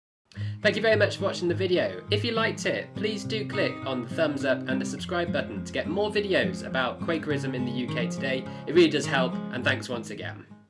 Thank you very much for watching the video. If you liked it, please do click on the thumbs up and the subscribe button to get more videos about Quakerism in the UK today. It really does help, and thanks once again.